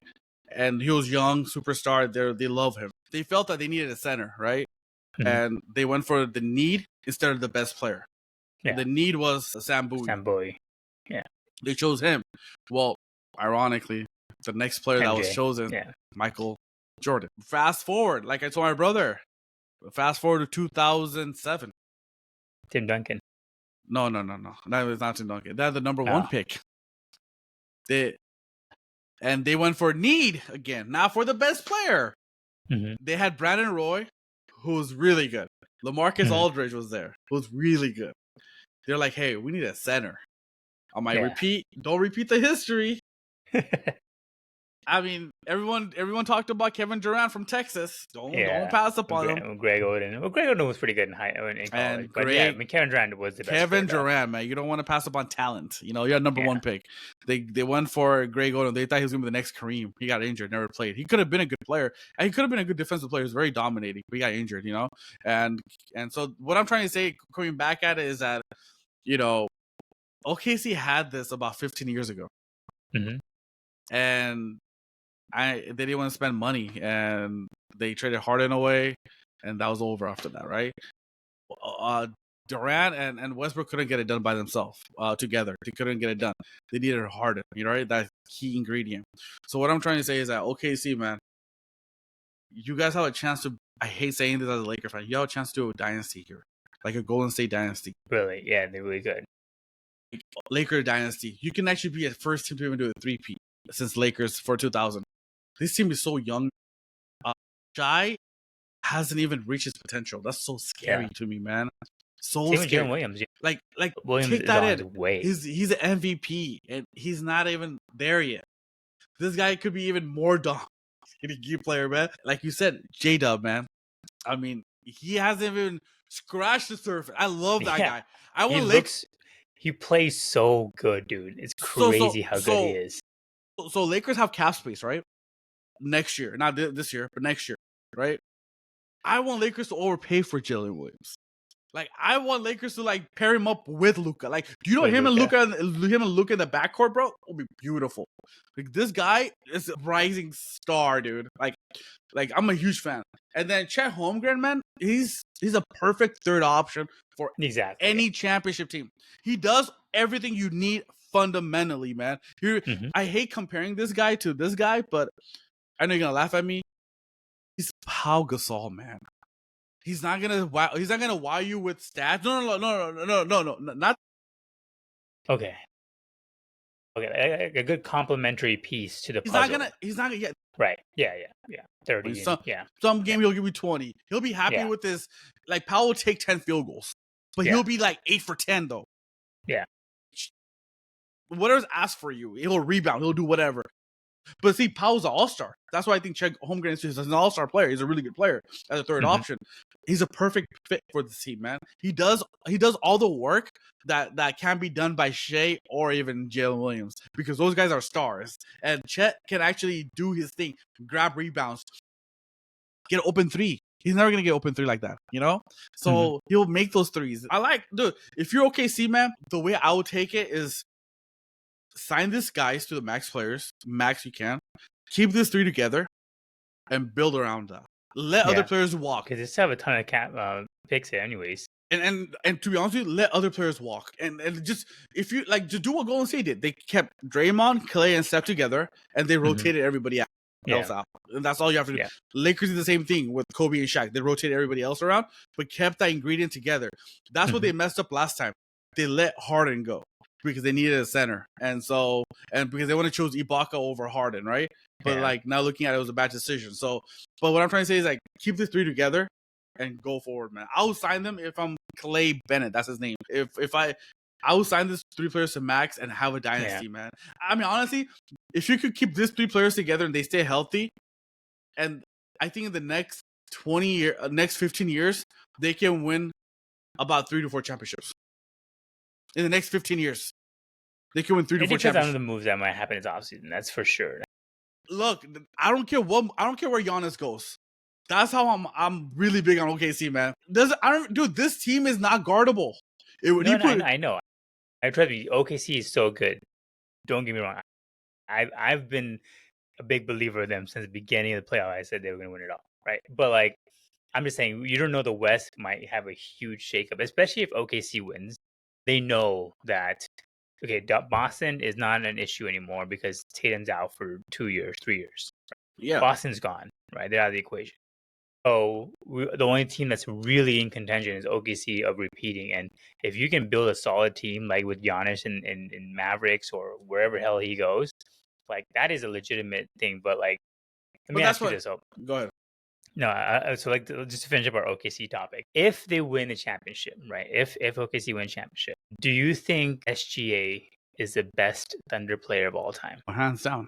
And he was young, superstar. They love him. They felt that they needed a center, right? Mm-hmm. And they went for the need instead of the best player. Yeah. The need was Sam Bowie. Yeah. They chose him. Well, ironically, the next player that was chosen, Michael Jordan. Fast forward, like I told my brother, fast forward to 2007. Tim Duncan. No. That was not Tim Duncan. That's the number 1 pick. They went for need again, not for the best player. Mm-hmm. They had Brandon Roy, who was really good. LaMarcus Aldridge was there, who was really good. They're like, hey, we need a center. I might don't repeat the history. I mean, everyone talked about Kevin Durant from Texas. Don't pass up on him. Greg Oden. Well, Greg Oden was pretty good in college. But Kevin Durant was the best. Kevin Durant, man, you don't want to pass up on talent. You had number 1 pick. They went for Greg Oden. They thought he was going to be the next Kareem. He got injured, never played. He could have been a good player. And he could have been a good defensive player. He was very dominating, but he got injured, And so what I'm trying to say, coming back at it, is that, OKC had this about 15 years ago. Mm-hmm. And they didn't want to spend money, and they traded Harden away, and that was over after that, right? Durant and Westbrook couldn't get it done by themselves together. They couldn't get it done. They needed Harden, right? That key ingredient. So what I'm trying to say is that OKC, man, you guys have a chance to. I hate saying this as a Laker fan. You have a chance to do a dynasty here, like a Golden State dynasty. Really? Yeah, they're really good. Laker dynasty. You can actually be a first team to even do a 3-peat since Lakers for 2000. This team is so young. Shai hasn't even reached his potential. That's so scary to me, man. So Same scary. With Williams. Like Williams take that in. Way. He's an MVP, and he's not even there yet. This guy could be even more dominant player, man. Like you said, J-Dub, man. I mean, he hasn't even scratched the surface. I love that guy. He plays so good, dude. It's crazy how good he is. So Lakers have cap space, right? Next year, not this year, but next year, right? I want Lakers to overpay for Jalen Williams. Like, I want Lakers to like pair him up with Luka. Like, do you know With him Luka. and Luka in the backcourt, bro? Will be beautiful. Like, this guy is a rising star, dude. Like I'm a huge fan. And then Chet Holmgren, man, he's a perfect third option for Exactly. any championship team. He does everything you need fundamentally, man. I hate comparing this guy to this guy, but I know you're gonna laugh at me. He's Pau Gasol, man. He's not gonna wow you with stats. No, not. Okay. A good complementary piece to the He's puzzle. He's not gonna get right. Yeah. 30. Some game he'll give you 20. He'll be happy with this. Like, Powell will take 10 field goals, but he'll be like 8 for 10 though. Yeah. Whatever's asked for you, he'll rebound. He'll do whatever. But see, Powell's an all-star. That's why I think Chet Holmgren is an all-star player. He's a really good player as a third option. He's a perfect fit for the team, man. He does all the work that can be done by Shea or even Jalen Williams, because those guys are stars. And Chet can actually do his thing, grab rebounds, get an open three. He's never going to get open three like that, you know? So he'll make those threes. Dude, if you're OKC, man, the way I would take it is sign these guys to the max players, max you can. Keep these three together and build around that. Let other players walk. Because they still have a ton of cap picks here anyways. And to be honest with you, let other players walk. And just, if you like, just do what Golden State did. They kept Draymond, Clay, and Steph together, and they rotated everybody else out. And that's all you have to do. Lakers did the same thing with Kobe and Shaq. They rotated everybody else around, but kept that ingredient together. That's what they messed up last time. They let Harden go because they needed a center. And because they want to choose Ibaka over Harden, right? But like, now looking at it, was a bad decision. So, but what I'm trying to say is, like, keep the three together and go forward, man. I would sign them if I'm Clay Bennett. That's his name. If I would sign these three players to max and have a dynasty, man. I mean, honestly, if you could keep these three players together and they stay healthy, and I think in the next 15 years, they can win about 3 to 4 championships. In the next 15 years, they can win 3 to 4 championships. Some of the moves that might happen this offseason, that's for sure. Look, I don't care where Giannis goes. That's how I'm really big on OKC, man. Dude, this team is not guardable. I know. I trust you. OKC is so good. Don't get me wrong. I've been a big believer of them since the beginning of the playoff. I said they were going to win it all, right? But like, I'm just saying, you don't know, the West might have a huge shakeup, especially if OKC wins. They know that, okay, Boston is not an issue anymore because Tatum's out for 2 years, 3 years. Yeah, Boston's gone, right? They're out of the equation. So the only team that's really in contention is OKC of repeating. And if you can build a solid team like with Giannis in Mavericks or wherever hell he goes, like, that is a legitimate thing. But like, let me ask you this. Go ahead. No, so like, just to finish up our OKC topic, if they win the championship, right? If OKC wins championship, do you think SGA is the best Thunder player of all time? Hands down.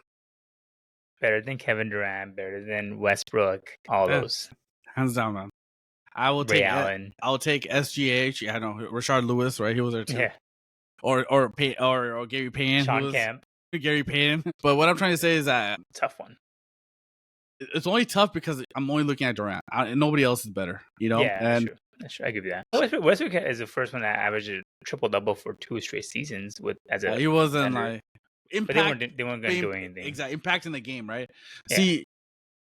Better than Kevin Durant, better than Westbrook, all those. Hands down, man. I will take Allen. I'll take SGH. I know Rashard Lewis, right? He was there too. Yeah. Or Gary Payne. Sean Kemp. Gary Payne. But what I'm trying to say is that tough one. It's only tough because I'm only looking at Durant. Nobody else is better, you know? Yeah, that's true. I give you that. Westbrook is the first one that averaged a triple-double for 2 straight seasons he wasn't like impact. But they weren't going to do anything. Exactly, impact in the game, right? Yeah. See,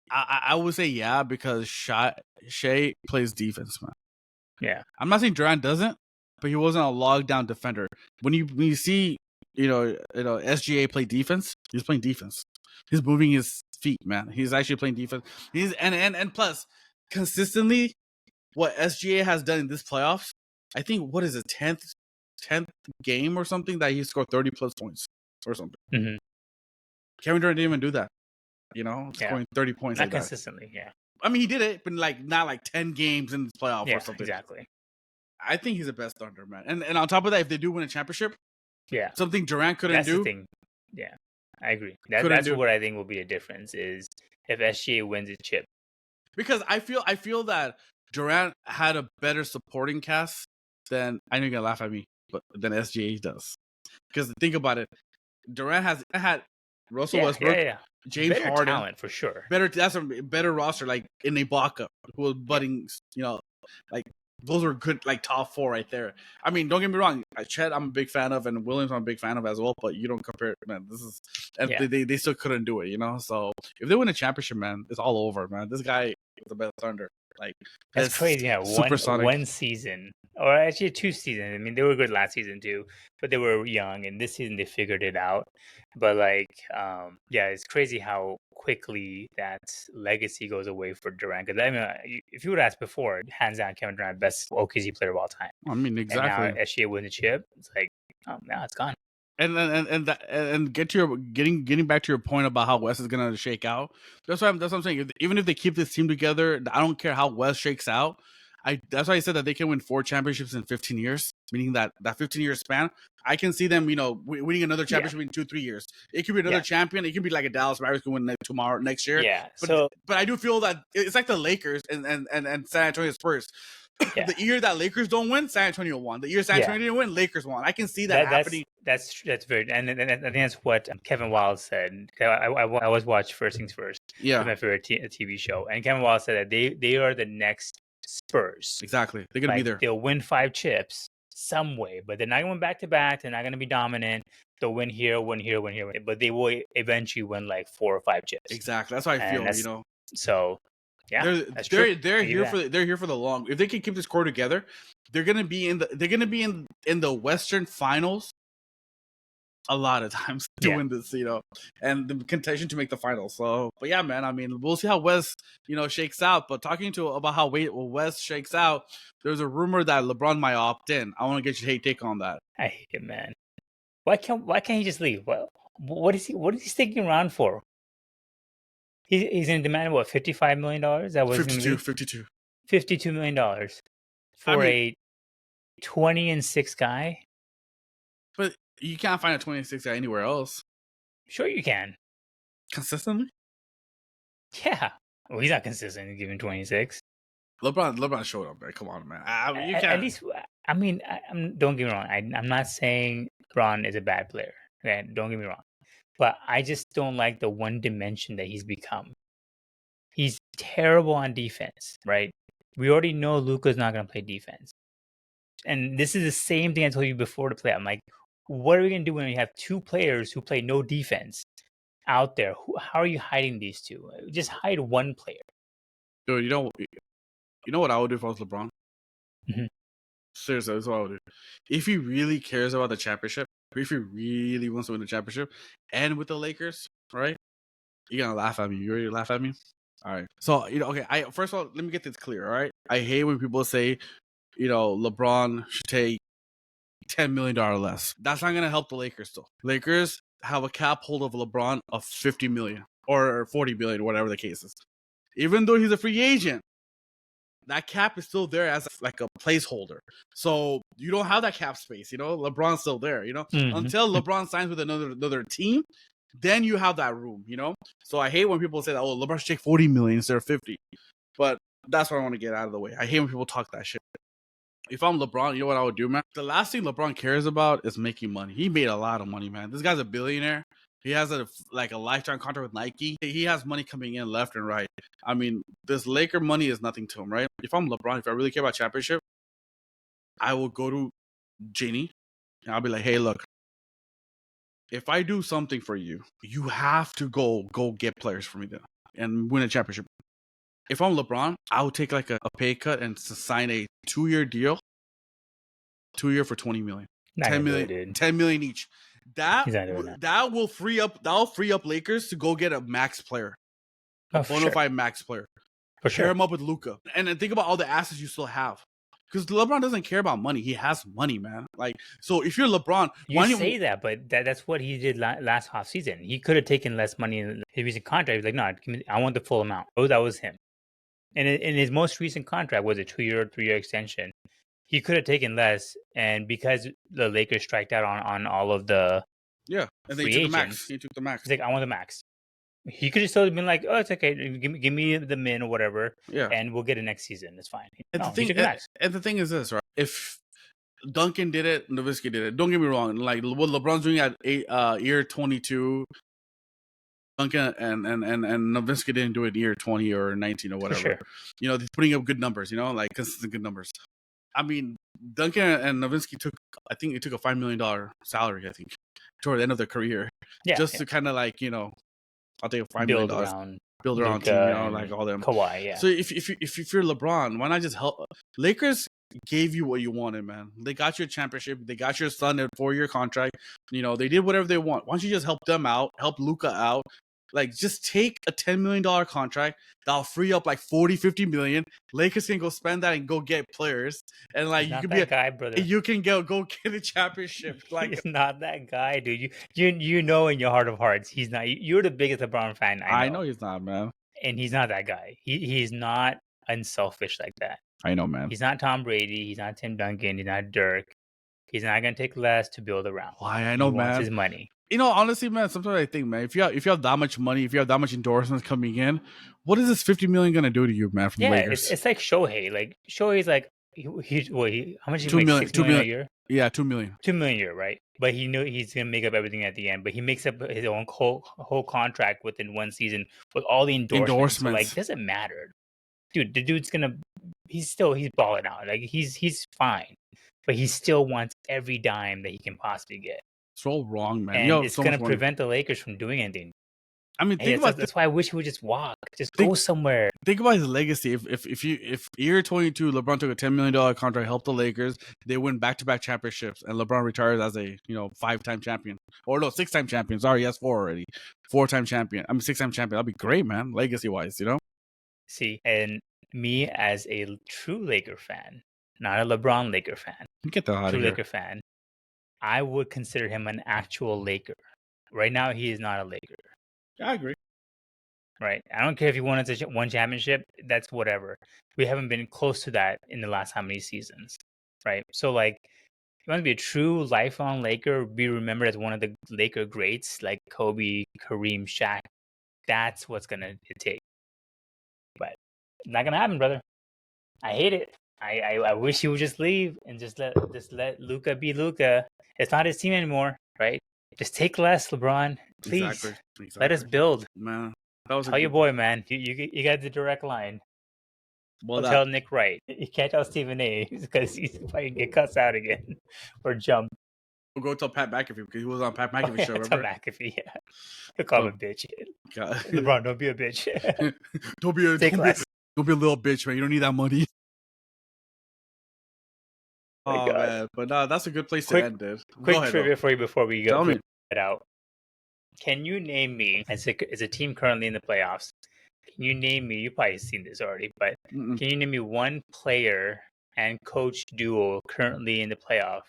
I would say because Shea plays defense, man. Yeah, I'm not saying Durant doesn't, but he wasn't a locked down defender. When you see SGA play defense, he's playing defense. He's moving his feet, man. He's actually playing defense. He's and plus consistently, what SGA has done in this playoffs, I think, what is it, 10th game or something that he scored 30 plus points or something. Mm-hmm. Kevin Durant didn't even do that. Scoring 30 points. Not like consistently, that. Yeah. I mean, he did it, but not like 10 games in this playoff or something. Exactly. I think he's the best Thunder, man. And on top of that, if they do win a championship, something Durant couldn't do. That's the thing. Yeah, I agree. That's what I think will be the difference is if SGA wins a chip. Because I feel that Durant had a better supporting cast than, I know you're gonna laugh at me, but than SGA does. Because think about it, Durant had Russell Westbrook, James better Harden, talent for sure. That's a better roster, like in Ibaka, who was budding, like those are good, like top 4 right there. I mean, don't get me wrong. Chet, I'm a big fan of, and Williams, I'm a big fan of as well. But you don't compare, man. This is, and Yeah. they still couldn't do it, you know. So if they win a championship, man, it's all over, man. This guy is the best Thunder. Like That's crazy. Yeah, supersonic. one season, or actually 2 seasons. I mean, they were good last season too, but they were young, and this season they figured it out. But like, yeah, it's crazy how quickly that legacy goes away for Durant. Because I mean, if you would ask before, hands down, Kevin Durant, best OKC player of all time. I mean, exactly. And now SGA wins the chip. It's like, oh, now it's gone. And getting back to your point about how West is gonna shake out. That's what I'm saying. Even if they keep this team together, I don't care how West shakes out. That's why I said that they can win 4 championships in 15 years, meaning that 15-year span. I can see them, winning another championship in 2-3 years. It could be another champion. It could be like a Dallas Mavericks can win next year. Yeah. But I do feel that it's like the Lakers and San Antonio Spurs. Yeah. The year that Lakers don't win, San Antonio won. The year San Antonio didn't win, Lakers won. I can see that happening. That's very, and I think that's what Kevin Wallace said. I always watch First Things First. Yeah, it's my favorite TV show. And Kevin Wallace said that they are the next Spurs. Exactly, they're gonna be there. They'll win 5 chips some way, but they're not going back to back. They're not going to be dominant. They'll win here, but they will eventually win like 4 or 5 chips. Exactly, that's how I feel. So. Yeah, they're here for the long. If they can keep this core together, they're gonna be in the Western Finals a lot of times to win this, and the contention to make the finals. So, but yeah, man, I mean, we'll see how West, shakes out. But talking about how West shakes out, there's a rumor that LeBron might opt in. I want to get your take on that. I hate it, man. Why can't he just leave? What is he sticking around for? He's going to demand what, $55 million? That was $52 million for a 20-6 guy. But you can't find a 26 guy anywhere else. Sure, you can. Consistently? Yeah. Well, he's not consistent in giving 26. LeBron showed up, man. Come on, man. You can't. At least, I mean, don't get me wrong. I'm not saying LeBron is a bad player. Okay? Don't get me wrong. But I just don't like the one dimension that he's become. He's terrible on defense, right? We already know Luka's not going to play defense. And this is the same thing I told you before the play. I'm like, what are we going to do when we have 2 players who play no defense out there? How are you hiding these 2? Just hide one player. Dude, you know what I would do if I was LeBron? Mm-hmm. Seriously, that's what I would do. If he really cares about the championship, if he really wants to win the championship, and with the Lakers, right? You're gonna laugh at me. You ready to laugh at me? All right. So okay. First of all, let me get this clear. All right. I hate when people say, LeBron should take $10 million less. That's not gonna help the Lakers though. Lakers have a cap hold of LeBron of $50 million or $40 billion, whatever the case is. Even though he's a free agent, that cap is still there as like a placeholder. So you don't have that cap space, LeBron's still there, Mm-hmm. Until LeBron signs with another team, then you have that room, So I hate when people say that, LeBron should take $40 million instead of 50. But that's what I want to get out of the way. I hate when people talk that shit. If I'm LeBron, you know what I would do, man? The last thing LeBron cares about is making money. He made a lot of money, man. This guy's a billionaire. He has a lifetime contract with Nike. He has money coming in left and right. I mean, this Laker money is nothing to him, right? If I'm LeBron, if I really care about championship, I will go to Ginny and I'll be like, hey, look, if I do something for you, you have to go get players for me then and win a championship. If I'm LeBron, I would take like a pay cut and sign a 2-year deal, 2-year for $20 million, $10 million each. That will free up Lakers to go get a max player, a bona fide max player. Pair him up with Luka, and then think about all the assets you still have. Because LeBron doesn't care about money; he has money, man. Like, so if you're LeBron, you say that, but that's what he did last offseason. He could have taken less money in his recent contract. He's like, no, I want the full amount. Oh, that was him. And in his most recent contract was a 2-year, 3-year extension. He could have taken less, and because the Lakers striked out on all of the and then he took the max. He's like, I want the max. He could have still been like, oh, it's okay, give me the min or whatever, and we'll get it next season. It's fine. And the thing is this, right? If Duncan did it, Nowitzki did it. Don't get me wrong. Like what LeBron's doing at year 22, Duncan and Nowitzki didn't do it year 20 or 19 or whatever. Sure. He's putting up good numbers. Like consistent good numbers. I mean, Duncan and Nowitzki took a $5 million salary, I think, toward the end of their career, just to kind of like, I'll take a $5 million, build around team, like all them. Kawhi, yeah. So if you're LeBron, why not just help? Lakers gave you what you wanted, man. They got you a championship. They got your son a 4-year contract. They did whatever they want. Why don't you just help them out? Help Luka out. Like, just take a $10 million contract that'll free up like 40, 50 million. Lakers can go spend that and go get players. And like, you can be a guy, brother. You can go get a championship. Like, he's not that guy, dude. You know in your heart of hearts, he's not. You're the biggest LeBron fan I know. I know he's not, man. And he's not that guy. He's not unselfish like that. I know, man. He's not Tom Brady. He's not Tim Duncan. He's not Dirk. He's not gonna take less to build around. Why? I know, he man. Wants his money. Honestly, man, sometimes I think, man, if you have that much money, if you have that much endorsements coming in, what is this $50 million gonna do to you, man? From the Lakers, it's like Shohei. Like Shohei's like how much? $2 million, $2 million a year. Yeah, $2 million. $2 million a year, right? But he knew he's gonna make up everything at the end. But he makes up his own whole contract within one season with all the endorsements. So, like, doesn't matter, dude. The dude's he's balling out. Like he's fine, but he still wants every dime that he can possibly get. So wrong, man. And it's gonna prevent the Lakers from doing anything. I mean, that's why I wish he would just walk, go somewhere. Think about his legacy. If year 22, LeBron took a $10 million contract, helped the Lakers, they win back-to-back championships, and LeBron retires as a 5-time champion, or no, 6-time champion. Sorry, he has 4 already. 4-time champion. 6-time champion. That'd be great, man. Legacy-wise, See, and me as a true Laker fan, not a LeBron Laker fan, get that out of here. Laker fan, I would consider him an actual Laker. Right now, he is not a Laker. I agree. Right. I don't care if he won one championship. That's whatever. We haven't been close to that in the last how many seasons. Right. So, like, if you want to be a true lifelong Laker, be remembered as one of the Laker greats like Kobe, Kareem, Shaq. That's what's going to take. But not going to happen, brother. I hate it. I wish he would just leave and just let Luka be Luka. It's not his team anymore, right? Just take less, LeBron. Please. Exactly. Let us build. Man, tell your boy, man. You got the direct line. Well, tell Nick Wright. You can't tell Stephen A. because he's probably get cussed out again or jump. We'll go tell Pat McAfee because he was on Pat McAfee's show. Remember? Tell McAfee, yeah. He'll call him a bitch. LeBron, don't be a bitch. don't be a little bitch, man. You don't need that money. Oh, man. But no, that's a good place to end it. Quick trivia for you before we go. Tell me. It out. Can you name me, as a team currently in the playoffs, can you name me, you've probably seen this already, but can you name me one player and coach duo currently in the playoff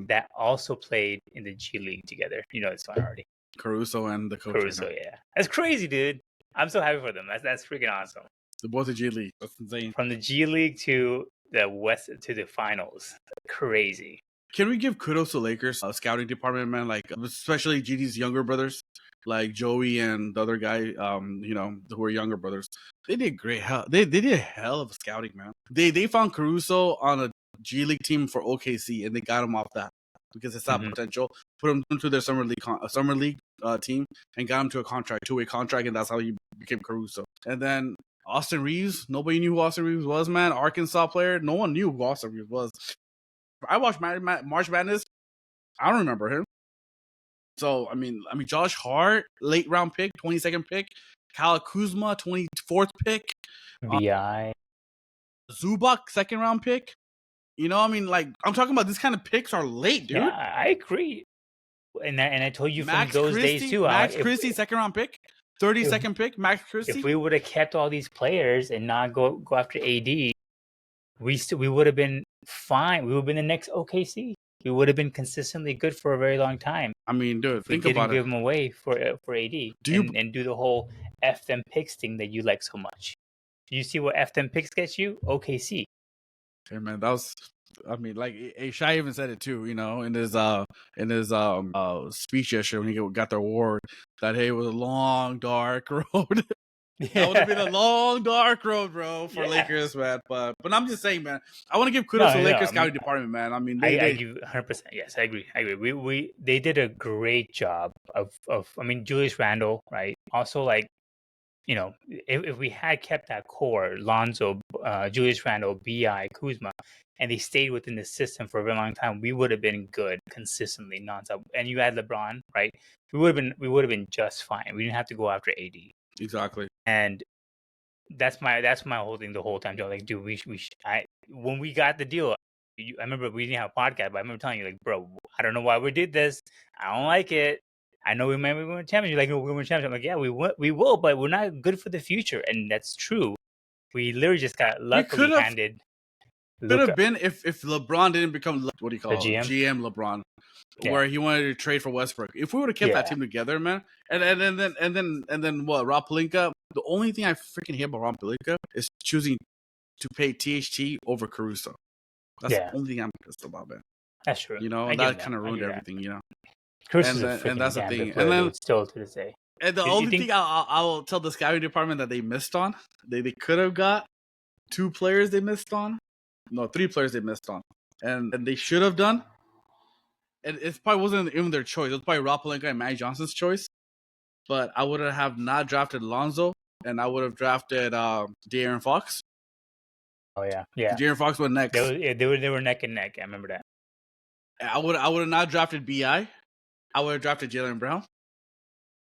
that also played in the G League together? You know, it's fun already. Caruso and the coach. Caruso, yeah. That's crazy, dude. I'm so happy for them. That's freaking awesome. They're both the G League. That's insane. From the G League to the West, to the finals. Crazy. Can we give kudos to Lakers scouting department, man? Like, especially GD's younger brothers, like Joey and the other guy, who are younger brothers. They did great. They did a hell of scouting, man. They found Caruso on a G League team for OKC, and they got him off that because it's not potential. Put him into their summer league team, and got him to a contract, 2-way contract, and that's how he became Caruso. And then Austin Reeves, nobody knew who Austin Reeves was, man. Arkansas player, no one knew who Austin Reeves was. I watched March Madness. I don't remember him. So I mean, Josh Hart, late round pick, 22nd pick. Kyle Kuzma, 24th pick. Vi. Zubac, 2nd round pick. I'm talking about this kind of picks are late, dude. Yeah, I agree. And I told you Max from those Christie, days too. Max Christie, 2nd round pick. 32nd pick, Max Christie. If we would have kept all these players and not go after AD, we would have been fine. We would have been the next OKC. We would have been consistently good for a very long time. I mean, dude, think about it. We didn't give them away for AD and do the whole F them picks thing that you like so much. You see what F them picks gets you? OKC. Hey, man, that was... Shai even said it too, in his speech yesterday when he got the award, that it was a long, dark road. That would have been a long, dark road, bro, for Lakers, man. But I'm just saying, man, I want to give kudos to Lakers scouting department, man. I mean, I give 100%. Yes, I agree. They did a great job of Julius Randle, right? Also, if we had kept that core, Lonzo, Julius Randle, BI, Kuzma, and they stayed within the system for a very long time, we would have been good consistently nonstop. And you had LeBron, right? We would have been just fine. We didn't have to go after AD. Exactly. And that's my whole thing the whole time, Joe. Like, dude, when we got the deal, I remember we didn't have a podcast, but I remember telling you, like, bro, I don't know why we did this. I don't like it. I know we might win a championship. You're like, no, we win a championship. I'm like, yeah, we will, but we're not good for the future, and that's true. We literally just got luckily handed. Could have been if LeBron didn't become what do you call it? GM LeBron, where he wanted to trade for Westbrook. If we would have kept that team together, man, and then what? Rob Pelinka. The only thing I freaking hate about Rob Pelinka is choosing to pay THT over Caruso. That's the only thing I'm pissed about, man. That's true. You know, that kind of ruined everything. You know, Caruso's and that's the thing. And then still to this day. And the only thing I'll tell the scouting department that they missed on, they could have got 2 players they missed on. No, 3 players they missed on. And they should have done. And it probably wasn't even their choice. It was probably Rob Pelinka and Matty Johnson's choice. But I would have not drafted Lonzo, and I would have drafted De'Aaron Fox. Oh, yeah. Yeah. De'Aaron Fox went next. They were neck and neck. I remember that. I would have not drafted B.I. I would have drafted Jaylen Brown.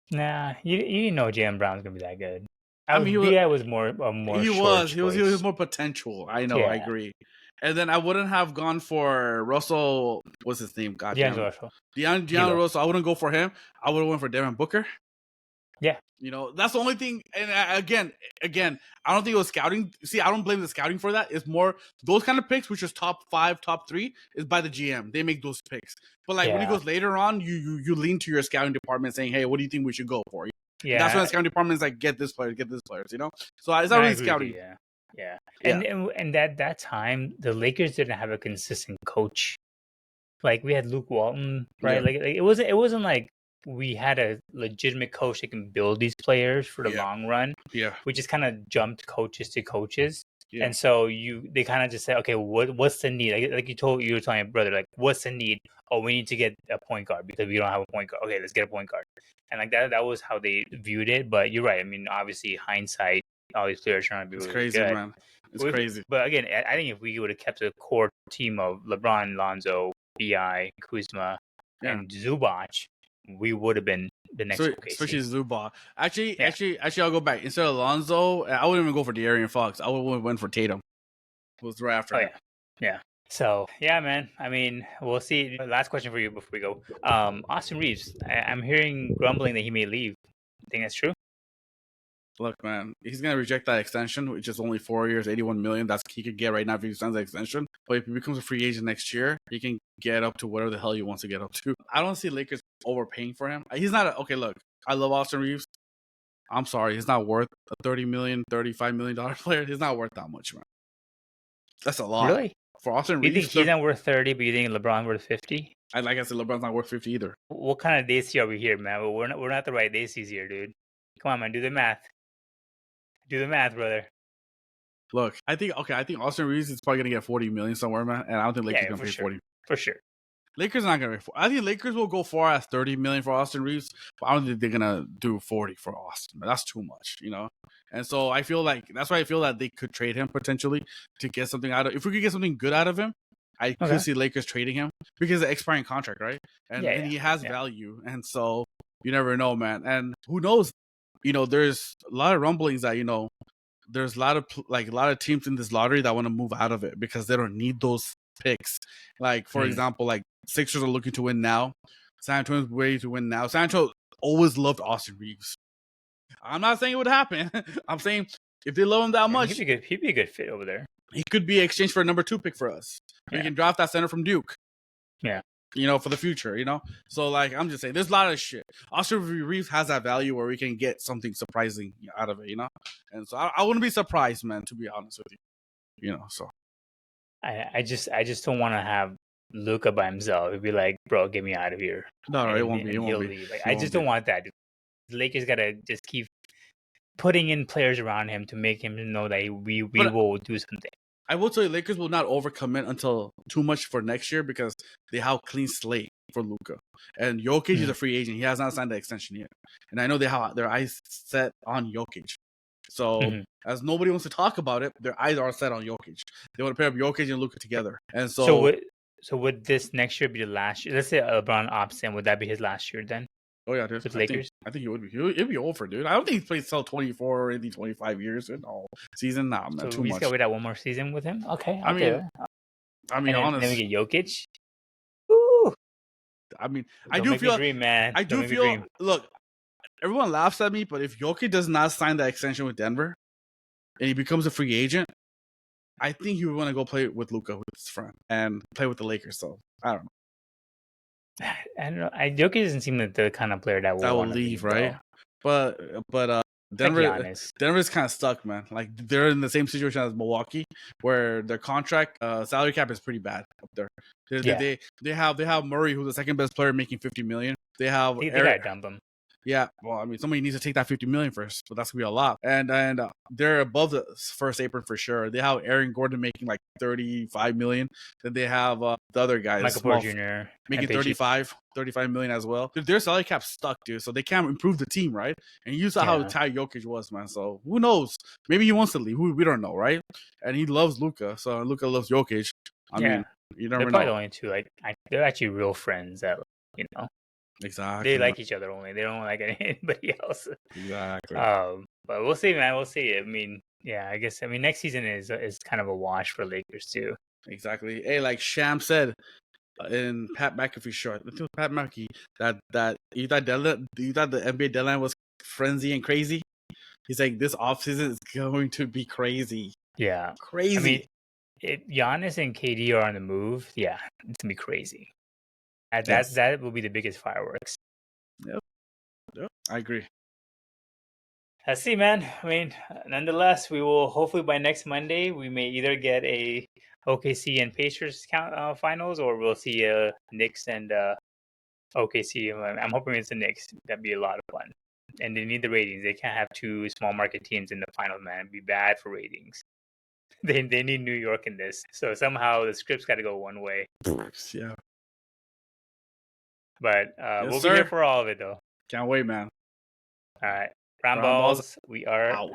Nah, you didn't know Jaylen Brown was going to be that good. I mean, B.I. was more. He was more potential. I know. I agree. And then I wouldn't have gone for Russell. What's his name? D'Angelo Russell. D'Angelo Russell. I wouldn't go for him. I would have went for Devin Booker. Yeah. You know, that's the only thing. And again, I don't think it was scouting. See, I don't blame the scouting for that. It's more those kind of picks, which is top 5, top 3, is by the GM. They make those picks. But like when it goes later on, you lean to your scouting department saying, "Hey, what do you think we should go for?" Yeah. That's when the scouting department is like, "Get this player, get this players." You know, so it's not really scouting. Yeah. And that time, the Lakers didn't have a consistent coach. Like we had Luke Walton, right? Like it wasn't like we had a legitimate coach that can build these players for the long run. Yeah. We just kind of jumped coaches to coaches. Yeah. And so they kind of just said, okay, what's the need? Like you were telling your brother, like, what's the need? Oh, we need to get a point guard because we don't have a point guard. Okay, let's get a point guard. And like that was how they viewed it. But you're right. I mean, obviously hindsight, all these players are trying to be really crazy, good. Man. It's crazy. But again, I think if we would have kept a core team of LeBron, Lonzo, B.I., Kuzma, and Zubac, we would have been the next OKC. Especially Zubac. Actually, I'll go back. Instead of Lonzo, I wouldn't even go for De'Aaron Fox. I would have went for Tatum. It was right after. Oh, yeah. So, yeah, man. I mean, we'll see. Last question for you before we go. Austin Reeves, I'm hearing grumbling that he may leave. Think that's true? Look, man, he's going to reject that extension, which is only 4 years, $81 million. That's what he could get right now if he signs that extension. But if he becomes a free agent next year, he can get up to whatever the hell he wants to get up to. I don't see Lakers overpaying for him. He's not okay, look, I love Austin Reeves. I'm sorry, he's not worth a $30 million, $35 million player. He's not worth that much, man. That's a lot. Really? For Austin Reeves. You think he's not worth 30, but you think LeBron worth 50? Like I said, LeBron's not worth 50 either. What kind of Daisy are we here, man? We're not the right Daisies here, dude. Come on, man, do the math. Do the math, brother. Look, I think Austin Reeves is probably gonna get $40 million somewhere, man. And I don't think Lakers are gonna pay 40. For sure. Lakers are not gonna pay 40. I think Lakers will go far as $30 million for Austin Reeves, but I don't think they're gonna do 40 for Austin. That's too much, you know. And so I feel like that's why I feel that they could trade him potentially to get something out of. If we could get something good out of him, I could see Lakers trading him because of expiring contract, right? And he has value, and so you never know, man. And who knows? You know, there's a lot of rumblings that, you know, there's a lot of teams in this lottery that want to move out of it because they don't need those picks. Like, for example, like Sixers are looking to win now. San Antonio's ready to win now. San Antonio always loved Austin Reeves. I'm not saying it would happen. I'm saying if they love him that much, he'd be a good fit over there. He could be exchanged for a number 2 pick for us. We can draft that center from Duke. Yeah. You know, for the future, you know? So, like, I'm just saying, there's a lot of shit. Austin Reeves has that value where we can get something surprising out of it, you know? And so I wouldn't be surprised, man, to be honest with you. You know, so. I just don't want to have Luka by himself. It'd be like, bro, get me out of here. No, it won't be. It won't be. Like, I just don't want that. The Lakers got to just keep putting in players around him to make him know that we will do something. I will tell you, Lakers will not overcommit until too much for next year because they have clean slate for Luka. And Jokic is a free agent. He has not signed the extension yet. And I know they have their eyes set on Jokic. So Mhm. as nobody wants to talk about it, their eyes are set on Jokic. They want to pair up Jokic and Luka together. And So would this next year be the last year? Let's say LeBron opts in. Would that be his last year then oh yeah, dude. with I think Lakers? he would be. It'd be over, dude. I don't think he's played till 24 or anything 25 years in all season. Nah, man, So too we just much. gotta wait out one more season with him. Okay, I I'll do mean, it. then Then we honest. get Jokic. Woo! I mean, I Don't do make me feel. dream, man. I Don't do make me feel. dream. Look, everyone laughs at me, but if Jokic does not sign that extension with Denver and he becomes a free agent, I think he would want to go play with Luka, with his friend, and play with the Lakers. So I don't know. I don't know. Jokic doesn't seem like the kind of player that That will will want to leave, leave, right? though. But Like Denver Giannis. Denver's kind of stuck, man. Like they're in the same situation as Milwaukee, where their contract salary cap is pretty bad up there. Yeah. They have Murray, who's the second best player, making $50 million. They have They Eric. gotta dump him. Yeah, well, I mean, somebody needs to take that $50 million first, so that's gonna be a lot. And they're above the first apron for sure. They have Aaron Gordon making like $35 million. Then they have the other guys, Michael Porter Jr. making and Page. 35 million as well. Their salary cap stuck, dude. So they can't improve the team, right? And you saw how Yeah. tight Jokic was, man. So who knows? Maybe he wants to leave. We don't know, right? And he loves Luka, so Luka loves Jokic. I mean, you They're never probably know. the only two. Like they're actually real friends. That Exactly. they like each other only. They don't like anybody else. Exactly. But we'll see, man. We'll see. I mean, yeah. I guess. I mean, next season is kind of a wash for Lakers too. Exactly. Hey, like Sham said in Pat McAfee short, I think it was Pat McAfee, that you thought the NBA deadline was frenzy and crazy. He's like, this offseason is going to be crazy. Yeah. Crazy. I mean, if Giannis and KD are on the move, yeah, it's gonna be crazy. That will be the biggest fireworks. Yep. I agree. Let's see, man. I mean, nonetheless, we will hopefully by next Monday we may either get a OKC and Pacers finals, or we'll see Knicks and OKC. I'm hoping it's the Knicks. That'd be a lot of fun. And they need the ratings. They can't have two small market teams in the final, man. It'd be bad for ratings. They need New York in this. So somehow the script's got to go one way. Yeah. But we'll be here for all of it, though. Can't wait, man. All right. Brown balls, we are out.